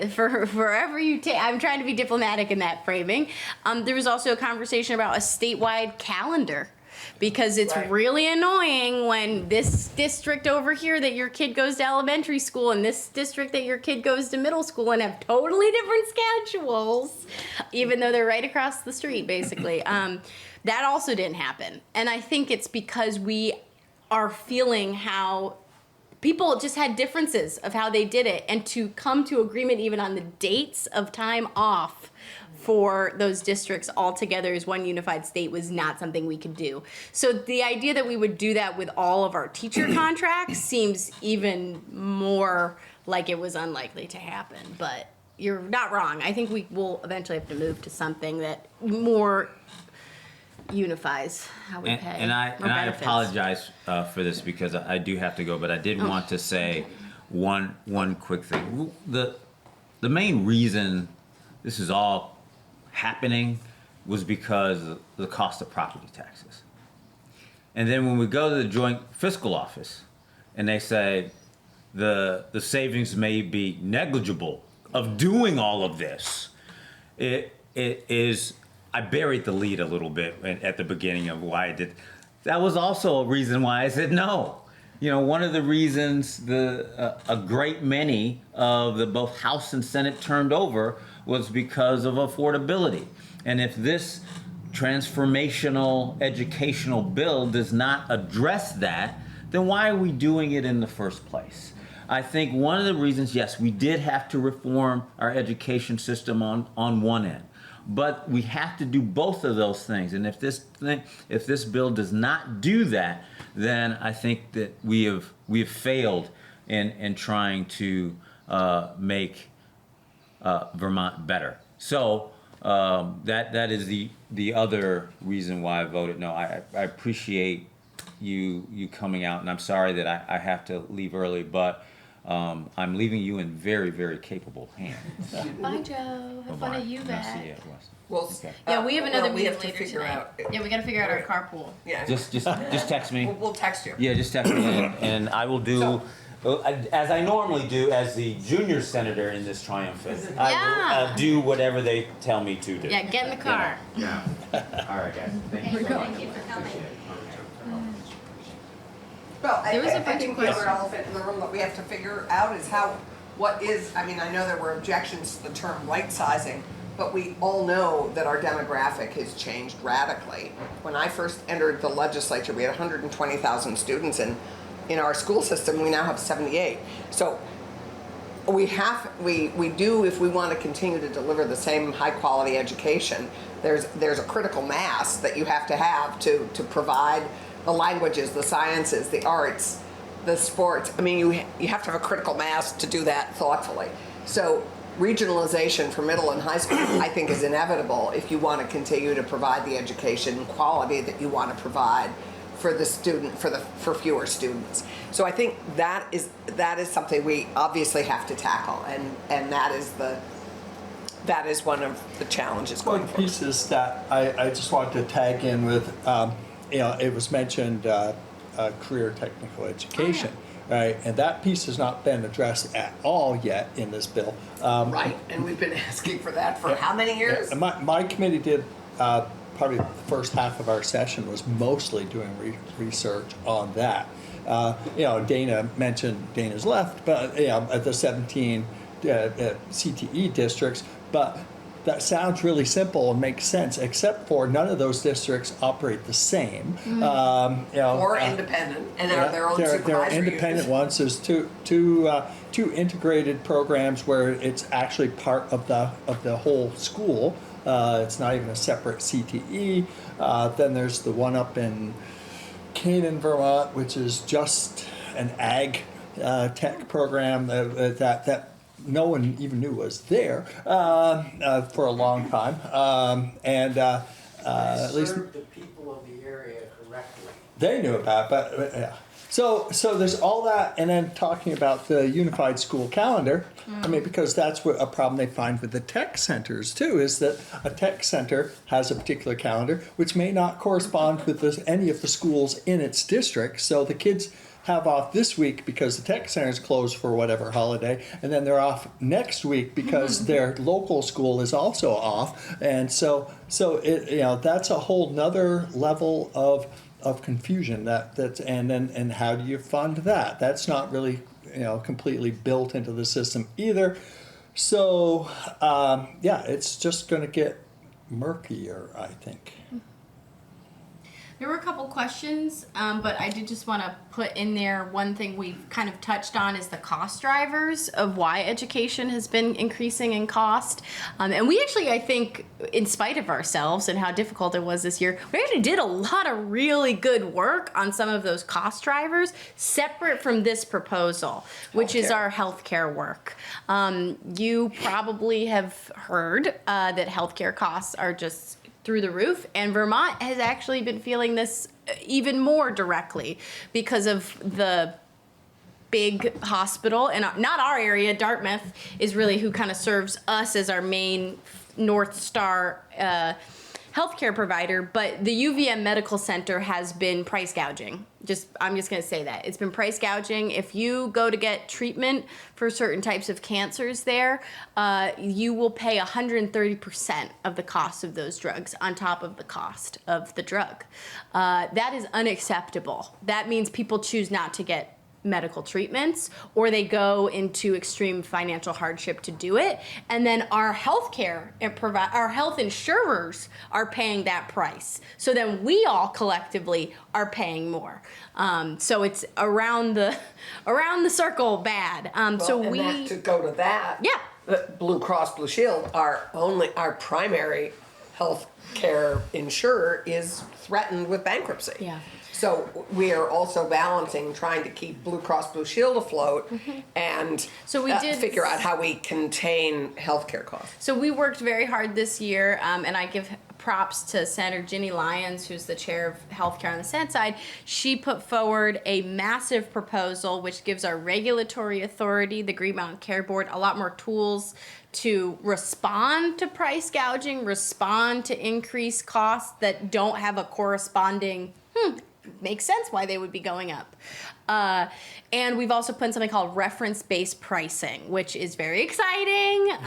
Forever you take, I'm trying to be diplomatic in that framing. There was also a conversation about a statewide calendar, because it's really annoying when this district over here that your kid goes to elementary school and this district that your kid goes to middle school and have totally different schedules, even though they're right across the street, basically. That also didn't happen. And I think it's because we are feeling how people just had differences of how they did it, and to come to agreement even on the dates of time off for those districts all together as one unified state was not something we could do. So the idea that we would do that with all of our teacher contracts seems even more like it was unlikely to happen. But you're not wrong. I think we will eventually have to move to something that more unifies how we pay. And I apologize for this because I do have to go, but I did want to say one quick thing. The main reason this is all happening was because of the cost of property taxes. And then when we go to the joint fiscal office and they say the savings may be negligible of doing all of this, it is, I buried the lead a little bit at the beginning of why I did. That was also a reason why I said no. One of the reasons a great many of the both House and Senate turned over was because of affordability. And if this transformational educational bill does not address that, then why are we doing it in the first place? I think one of the reasons, yes, we did have to reform our education system on one end, but we have to do both of those things. And if this bill does not do that, then I think that we have failed in trying to make Vermont better. So that is the other reason why I voted no. I appreciate you coming out, and I'm sorry that I have to leave early, but I'm leaving you in very, very capable hands. Bye, Joe. Have fun at I'll UVac. see you at West. Well, Okay. Yeah, we have another we meeting have to later figure tonight. out. Yeah, we got to figure out our carpool. Yeah. Just text me. We'll text you. Yeah, just text me, and I will do, as I normally do as the junior senator in this triumvirate. I will do whatever they tell me to do. Yeah, get in the car. Yeah. All right, guys. Thank you. Thank you for coming. Well, There was a I bunch think of the other questions. elephant in the room that we have to figure out is I mean, I know there were objections to the term right sizing, but we all know that our demographic has changed radically. When I first entered the legislature, we had 120,000 students, and in our school system, we now have 78. So we do, if we want to continue to deliver the same high quality education, there's a critical mass that you have to provide the languages, the sciences, the arts, the sports. I mean, you have to have a critical mass to do that thoughtfully. So regionalization for middle and high school, I think, is inevitable if you want to continue to provide the education quality that you want to provide for the student, for fewer students. So I think that is something we obviously have to tackle, and that is one of the challenges going One forward. piece is that I just wanted to tag in with, it was mentioned career technical education, right? And that piece has not been addressed at all yet in this bill. Right, and we've been asking for that for how many years? And my committee did, probably the first half of our session was mostly doing research on that. Dana mentioned, Dana's left, but at the 17 CTE districts, but that sounds really simple and makes sense, except for none of those districts operate the same. Or independent, and are their own there are supervisory independent units. ones. There's two integrated programs where it's actually part of the whole school. It's not even a separate CTE. Then there's the one up in Canaan, Vermont, which is just an ag tech program that no one even knew was there for a long time. At least Serve the people of the area correctly. they knew about it, but yeah. So there's all that, and then talking about the unified school calendar. I mean, because that's what a problem they find with the tech centers too, is that a tech center has a particular calendar which may not correspond with any of the schools in its district. So the kids have off this week because the tech center is closed for whatever holiday, and then they're off next week because their local school is also off, and so it that's a whole nother level of confusion and how do you fund that? That's not really completely built into the system either. So it's just going to get murkier, I think. There were a couple questions, but I did just want to put in there one thing we've kind of touched on is the cost drivers of why education has been increasing in cost. And we actually, I think, in spite of ourselves and how difficult it was this year, we actually did a lot of really good work on some of those cost drivers separate from this proposal, which is our healthcare work. You probably have heard that healthcare costs are just through the roof, and Vermont has actually been feeling this even more directly because of the big hospital, and not our area. Dartmouth is really who kind of serves us as our main North Star healthcare provider, but the UVM Medical Center has been price gouging. I'm just going to say that. It's been price gouging. If you go to get treatment for certain types of cancers there, you will pay 130% of the cost of those drugs on top of the cost of the drug. That is unacceptable. That means people choose not to get medical treatments, or they go into extreme financial hardship to do it. And then our our health insurers are paying that price. So then we all collectively are paying more. So it's around the circle bad. To go to that. Yeah. The Blue Cross Blue Shield, our primary health care insurer is threatened with bankruptcy. Yeah. So we are also balancing trying to keep Blue Cross Blue Shield afloat and So we did figure out how we contain healthcare costs. So we worked very hard this year, and I give props to Senator Ginny Lyons, who's the chair of healthcare on the Senate side. She put forward a massive proposal which gives our regulatory authority, the Green Mountain Care Board, a lot more tools to respond to price gouging, respond to increased costs that don't have a corresponding, makes sense why they would be going up. And we've also put in something called reference-based pricing, which is very exciting.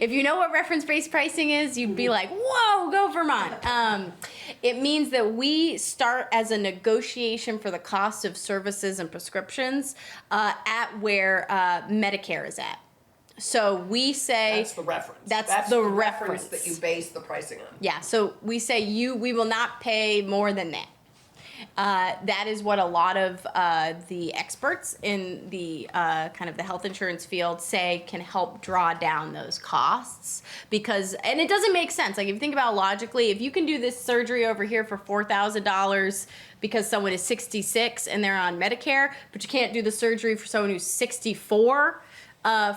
If you know what reference-based pricing is, you'd be like, whoa, go Vermont. It means that we start as a negotiation for the cost of services and prescriptions at where Medicare is at. So we say That's the reference. That's the reference that you base the pricing on. Yeah, so we say we will not pay more than that. That is what a lot of the experts in the kind of the health insurance field say can help draw down those costs, because, and it doesn't make sense. Like, if you think about it logically, if you can do this surgery over here for $4,000 because someone is 66 and they're on Medicare, but you can't do the surgery for someone who's 64,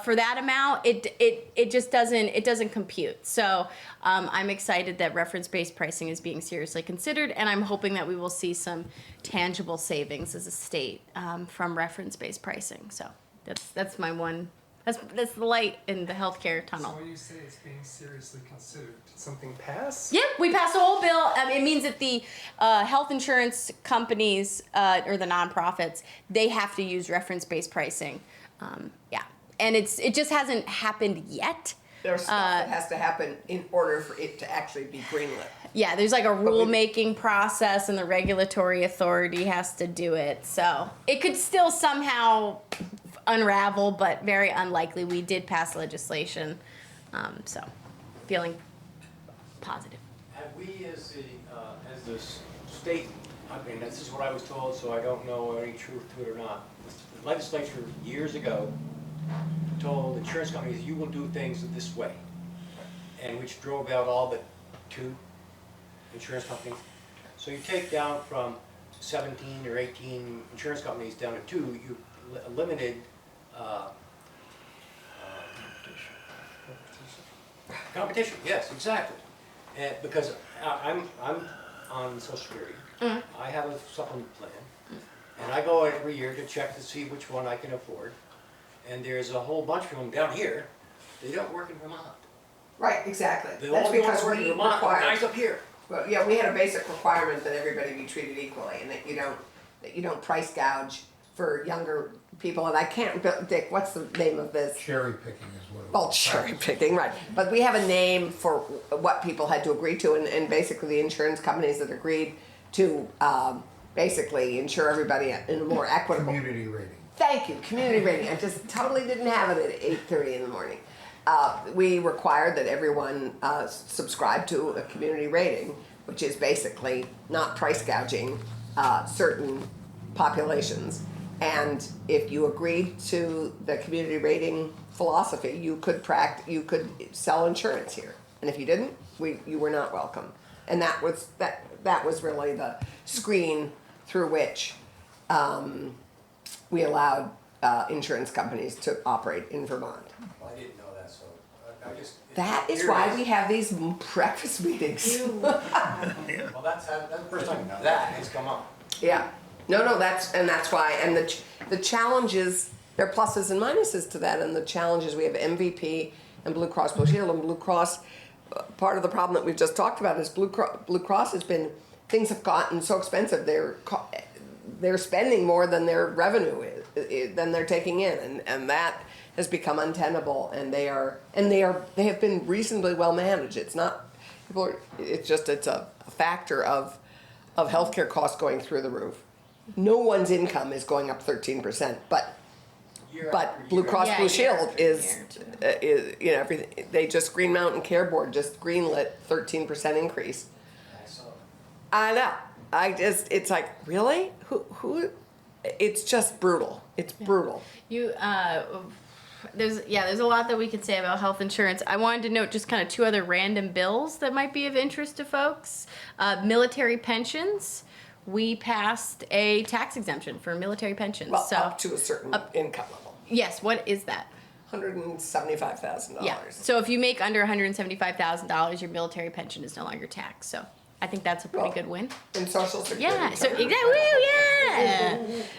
for that amount, it just doesn't compute. So I'm excited that reference-based pricing is being seriously considered, and I'm hoping that we will see some tangible savings as a state from reference-based pricing. So that's my one. That's the light in the healthcare tunnel. So when you say it's being seriously considered, did something pass? Yep, we passed a whole bill. It means that the health insurance companies or the nonprofits, they have to use reference-based pricing. Yeah. And it just hasn't happened yet. There's stuff that has to happen in order for it to actually be greenlit. Yeah, there's like a rulemaking process, and the regulatory authority has to do it. So it could still somehow unravel, but very unlikely. We did pass legislation, so feeling positive. Have we, as the state, I mean, this is what I was told, so I don't know any truth to it or not. The legislature years ago told insurance companies, you will do things this way, and which drove out all but 2 insurance companies. So you take down from 17 or 18 insurance companies down to 2, you limited competition. Yes, exactly. And because I'm on Social Security, I have a supplement plan, and I go every year to check to see which one I can afford. And there's a whole bunch of them down here. They don't work in Vermont. Right, exactly. The That's only ones because work in we Vermont are the guys require. up here. Well, yeah, we had a basic requirement that everybody be treated equally, and that you don't price gouge for younger people. And I can't, Dick, what's the name of this? Cherry picking is what it was. Well, cherry picking, right. But we have a name for what people had to agree to, and basically the insurance companies that agreed to basically insure everybody in a more equitable. Community rating. Thank you, community rating. I just totally didn't have it at 8:30 in the morning. We required that everyone subscribe to a community rating, which is basically not price gouging certain populations. And if you agreed to the community rating philosophy, you could sell insurance here. And if you didn't, you were not welcome. And that was really the screen through which we allowed insurance companies to operate in Vermont. Well, I didn't know that, so I just. That is why we have these breakfast meetings. Well, that's the first time that has come up. Yeah. No, that's why, and the challenges, there are pluses and minuses to that, and the challenges, we have MVP and Blue Cross Blue Shield, and Blue Cross, part of the problem that we've just talked about is Blue Cross has been, things have gotten so expensive, they're spending more than their revenue is, than they're taking in, and that has become untenable, and they have been reasonably well managed. It's not, it's a factor of healthcare costs going through the roof. no one's income is going up 13%, but Year after Blue year. Cross Yeah, Blue year Shield after is, year, you know, everything, they just, Green Mountain Care Board just greenlit 13% increase. I saw it. I know, it's like, really? Who, it's just brutal, it's brutal. You, there's a lot that we could say about health insurance. I wanted to note just kind of two other random bills that might be of interest to folks. Military pensions. We passed a tax exemption for military pensions. Well, so up to a certain income level, yes, what is that? $175,000. Yeah. So if you make under $175,000, your military pension is no longer taxed. So I think that's a pretty Well, good win. And Social Security. Yeah. So coverage. exactly. Yeah.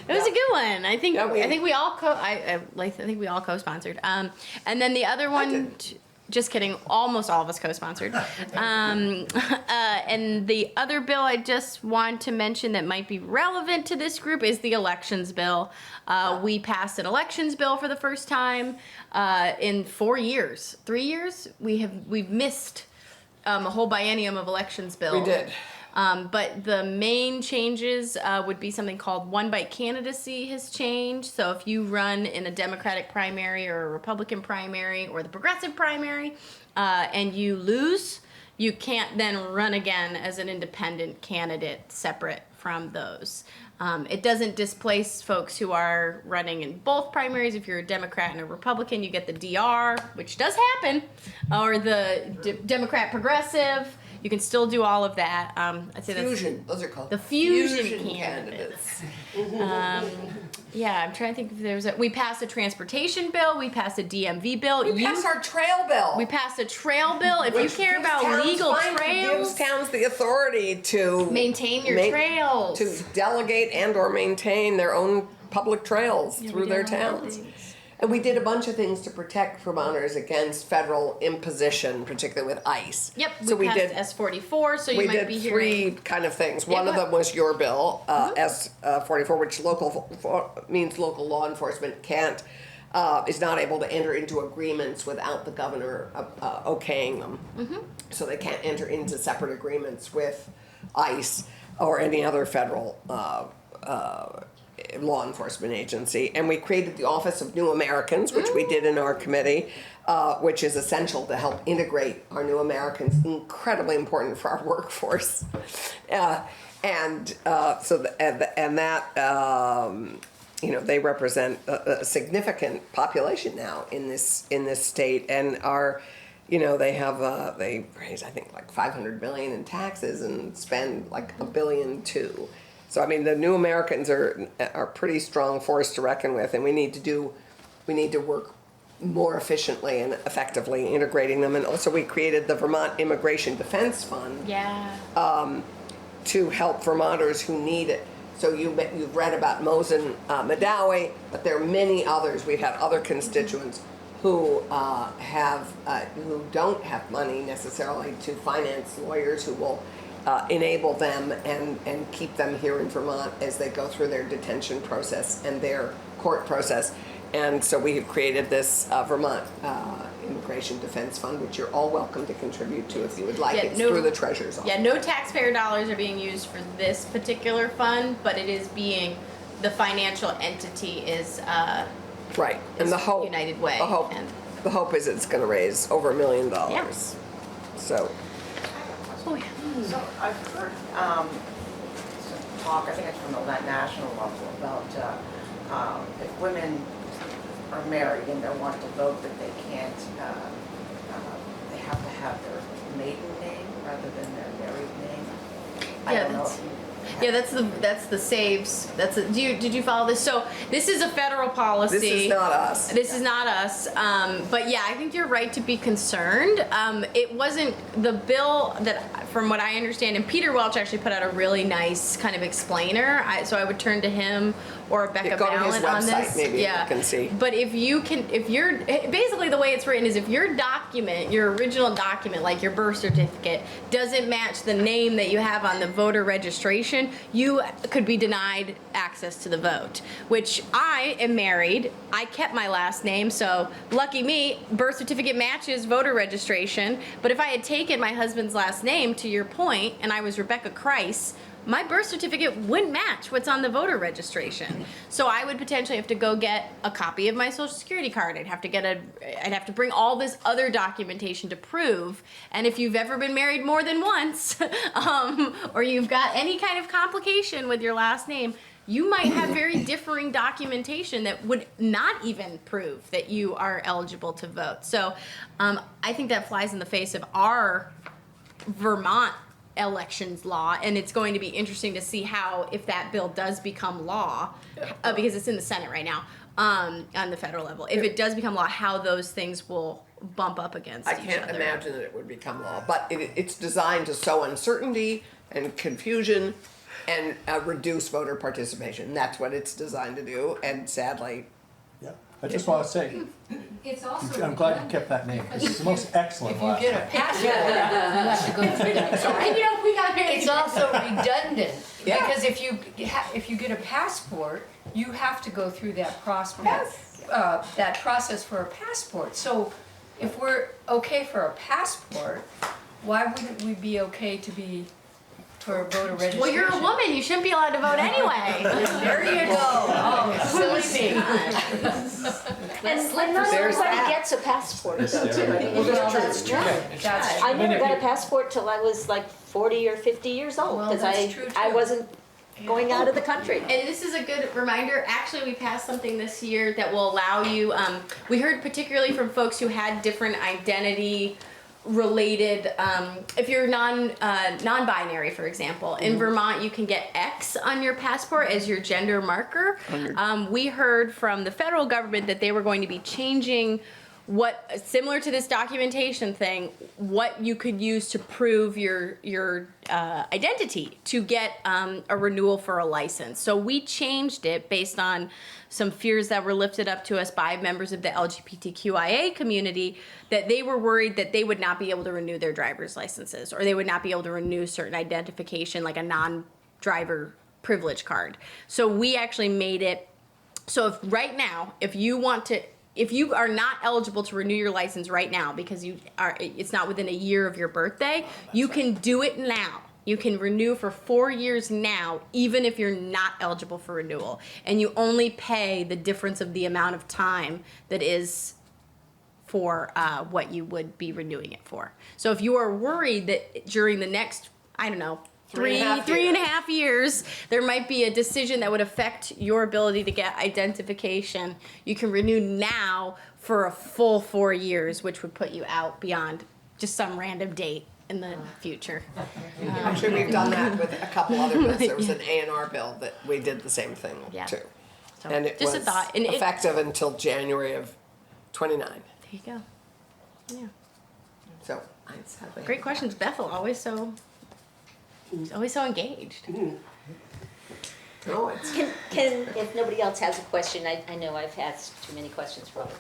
It was a good one. I think. Yeah, I think we all I think we all co-sponsored. And then the other one. didn't. Just kidding. Almost all of us co-sponsored. And the other bill I just want to mention that might be relevant to this group is the elections bill. We passed an elections bill for the first time in 4 years. 3 years? We've missed a whole biennium of elections bill. We did. But the main changes would be something called one-bite candidacy has changed. So if you run in a Democratic primary or a Republican primary or the Progressive primary and you lose, you can't then run again as an independent candidate separate from those. It doesn't displace folks who are running in both primaries. If you're a Democrat and a Republican, you get the DR, which does happen, or the Democrat Progressive. You can still do all of that. I'd say Fusion, those are called. the fusion candidates. Yeah, I'm trying to think if there's we passed a transportation bill. We passed a DMV bill. We passed our trail bill. We passed a trail bill. If you Which care gives about towns legal gives trails, towns the authority to maintain your ma- trails. to delegate and or maintain their own public trails through their towns. And we did a bunch of things to protect Vermonters against federal imposition, particularly with ICE. Yep, So we we passed did. S44, so you We might did be three hearing. kind of things. Yeah, One of go them was your bill, S44, which means local law enforcement can't, is not able to enter into agreements without the governor okaying them. So they can't enter into separate agreements with ICE or any other federal law enforcement agency. And we created the Office of New Americans, which we did in our committee, which is essential to help integrate our new Americans, incredibly important for our workforce. That they represent a significant population now in this state, and are, they raise, I think, like $500 million in taxes and spend like $1 billion too. So I mean, the New Americans are a pretty strong force to reckon with, and we need to work more efficiently and effectively integrating them. And also, we created the Vermont Immigration Defense Fund. Yeah. To help Vermonters who need it. So you've read about Mosen Madawi, but there are many others. We've had other constituents who who don't have money necessarily to finance lawyers who will enable them and keep them here in Vermont as they go through their detention process and their court process. And so we have created this Vermont Immigration Defense Fund, which you're all welcome to contribute to if you would like. It's through the Treasurer's Office. Yeah, no taxpayer dollars are being used for this particular fund, but it is being, the financial entity is Right, and the hope. United Way. The hope is it's gonna raise over $1 million. Yeah. So, Oh, yeah. So I've heard some talk, I think it's from the national level, about if women are married and they want to vote, that they can't, they have to have their maiden name rather than their married name. I Yeah, don't know that's- if you have- that's the saves. Did you follow this? So this is a federal policy. this is not us. This is not us. But yeah, I think you're right to be concerned. It wasn't the bill that, from what I understand, and Peter Welch actually put out a really nice kind of explainer. So I would turn to him or Becca Go to his Ballant on website, this. maybe you Yeah. can see. But if you're basically the way it's written is if your document, your original document, like your birth certificate, doesn't match the name that you have on the voter registration, you could be denied access to the vote. Which I am married. I kept my last name, so lucky me, birth certificate matches voter registration. But if I had taken my husband's last name, to your point, and I was Rebecca Kreis, my birth certificate wouldn't match what's on the voter registration. So I would potentially have to go get a copy of my social security card. I'd have to bring all this other documentation to prove. And if you've ever been married more than once, or you've got any kind of complication with your last name, you might have very differing documentation that would not even prove that you are eligible to vote. So I think that flies in the face of our Vermont elections law, and it's going to be interesting to see how, if that bill does become law, because it's in the Senate right now, on the federal level, if it does become law, how those things will bump up against I each can't other. imagine that it would become law, but it's designed to sow uncertainty and confusion and reduce voter participation. That's what it's designed to do, and sadly, Yeah. I just want to say, It's also. I'm glad you kept that name. It's the most excellent If you last get name. a passport, you have to go through that. And you know, we got It's also redundant, Yeah. because if you get a passport, you have to go through that process. Yes. That process for a passport. So if we're okay for a passport, why wouldn't we be okay to be for voter registration? Well, you're a woman. You shouldn't be allowed to vote anyway. There you go. Oh, silly me. And not There's everybody that. gets a passport. Well, that's true. That's true. I never got a passport till I was like 40 or 50 years old, Well, because that's true, I too. wasn't going out of the country. And this is a good reminder. Actually, we passed something this year that will allow you. We heard particularly from folks who had different identity related. If you're non-binary, for example, in Vermont, you can get X on your passport as your gender marker. We heard from the federal government that they were going to be changing what, similar to this documentation thing, what you could use to prove your identity to get a renewal for a license. So we changed it based on some fears that were lifted up to us by members of the LGBTQIA community, that they were worried that they would not be able to renew their driver's licenses, or they would not be able to renew certain identification, like a non-driver privilege card. So we actually made it so if right now, if you are not eligible to renew your license right now because it's not within a year of your birthday, you can do it now. You can renew for 4 years now, even if you're not eligible for renewal. And you only pay the difference of the amount of time that is for what you would be renewing it for. So if you are worried that during the next, I don't know, three and a half years, there might be a decision that would affect your ability to get identification, you can renew now for a full 4 years, which would put you out beyond just some random date in the future. actually, we've done that with a couple other bills. There was an A&R bill that we did the same thing Yeah. too. So, And it just was a thought. And effective until January of 29. there you go. Yeah. So I sadly. Great questions. Bethel, always so engaged. No, it's. Can, if nobody else has a question, I know I've asked too many questions probably.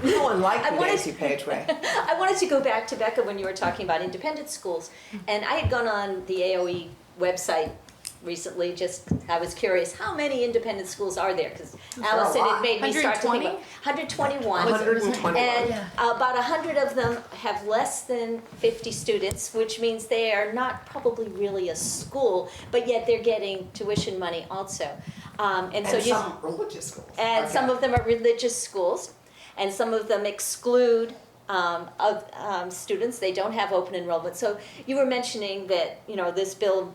No one liked I the wanted- Nancy Page way. I wanted to go back to Becca when you were talking about independent schools. And I had gone on the AOE website recently, I was curious, how many independent schools are there? Because Allison had made me start to think about 121. 121. And about 100 of them have less than 50 students, which means they are not probably really a school, but yet they're getting tuition money also. And so And some religious schools. and Okay. some of them are religious schools, and some of them exclude students. They don't have open enrollment. So you were mentioning that, this bill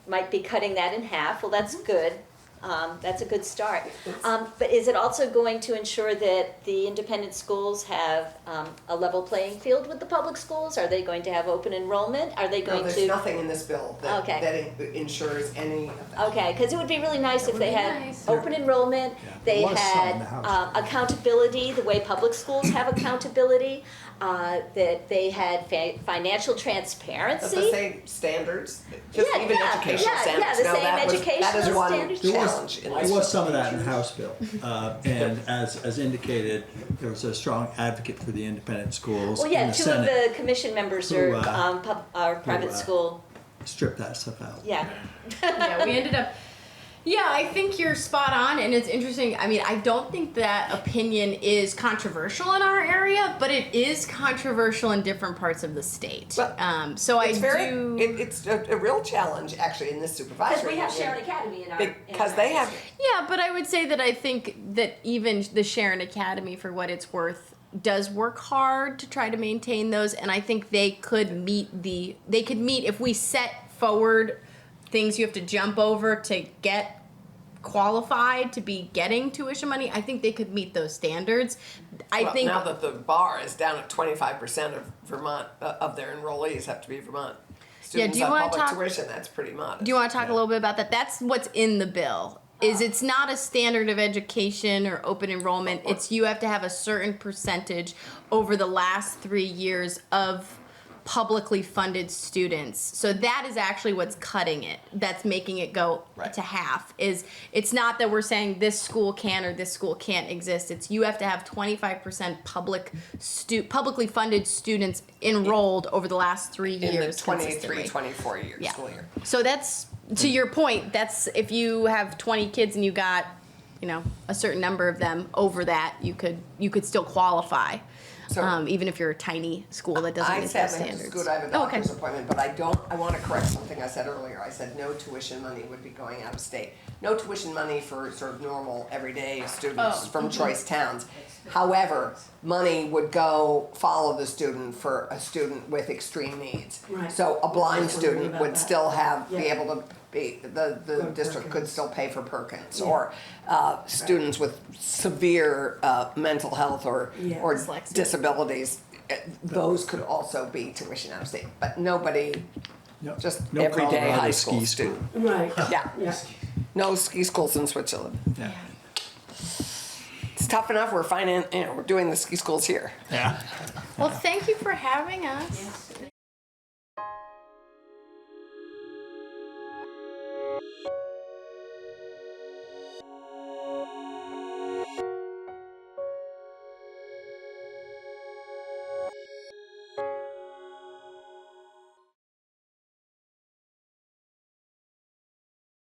might be cutting that in half. Well, that's good. That's a good start. But is it also going to ensure that the independent schools have a level playing field with the public schools? Are they going to have open enrollment? Are they No, going there's to? nothing in this bill that, Okay. that ensures any of that. Okay, because it would be really nice if would they be had nice. open enrollment, they was some in had the House. accountability, the way public schools have accountability, that they had financial But transparency. the same standards, just Yeah, even yeah, educational yeah, standards. yeah, the Now, same that is educational one standards. challenge in There this. was some of that in the House bill, and as indicated, there was a strong advocate for the independent schools Well, in yeah, the two of Senate. the commission members who, are private who, school, Strip that stuff out. yeah. Yeah, we ended up Yeah, I think you're spot on, and it's interesting. I mean, I don't think that opinion is controversial in our area, but it is controversial in different parts of the state. But So It's I do. a real challenge actually in this supervisory. Because we have union. Sharon Academy in our. Because they have, Yeah, but I would say that I think that even the Sharon Academy, for what it's worth, does work hard to try to maintain those, and I think they could meet if we set forward things you have to jump over to get qualified to be getting tuition money. I think they could meet those standards. I well, think now that the bar is down at 25% of Vermont, of their enrollees have to be Vermont students do you on wanna public talk- tuition, that's pretty modest. Do you want to talk a little bit about that? That's what's in the bill. It's not a standard of education or open enrollment. It's you have to have a certain percentage over the last 3 years of publicly funded students. So that is actually what's cutting it. That's making it go to half. It's not that we're saying this school can or this school can't exist. It's you have to have 25% publicly funded students enrolled over the last 3 in years. the 23, consistently. 24 year Yeah. school year. So that's, to your point, that's if you have 20 kids and you got, a certain number of them over that, you could still qualify. So- Even if you're a tiny school that doesn't I meet those sadly have to standards. scoot, I have a Oh, okay. doctor's appointment, but I want to correct something I said earlier. I said no tuition money would be going out of state. No tuition money for sort of normal, everyday students from choice towns. However, money would go follow the student for a student with extreme needs. Right. So a blind That's what I mean student about would that. still be Yeah. able to be, the district could still pay for Perkins. Yeah. Or students with severe mental health or Yeah. Dyslexia. disabilities, those could also be tuition out of state, but nobody, just No everyday Colorado high ski school school. student. Right. Yeah, Yeah. no ski schools in Switzerland. Yeah. It's tough enough, we're doing the ski schools here. Yeah. Well, thank you for having us.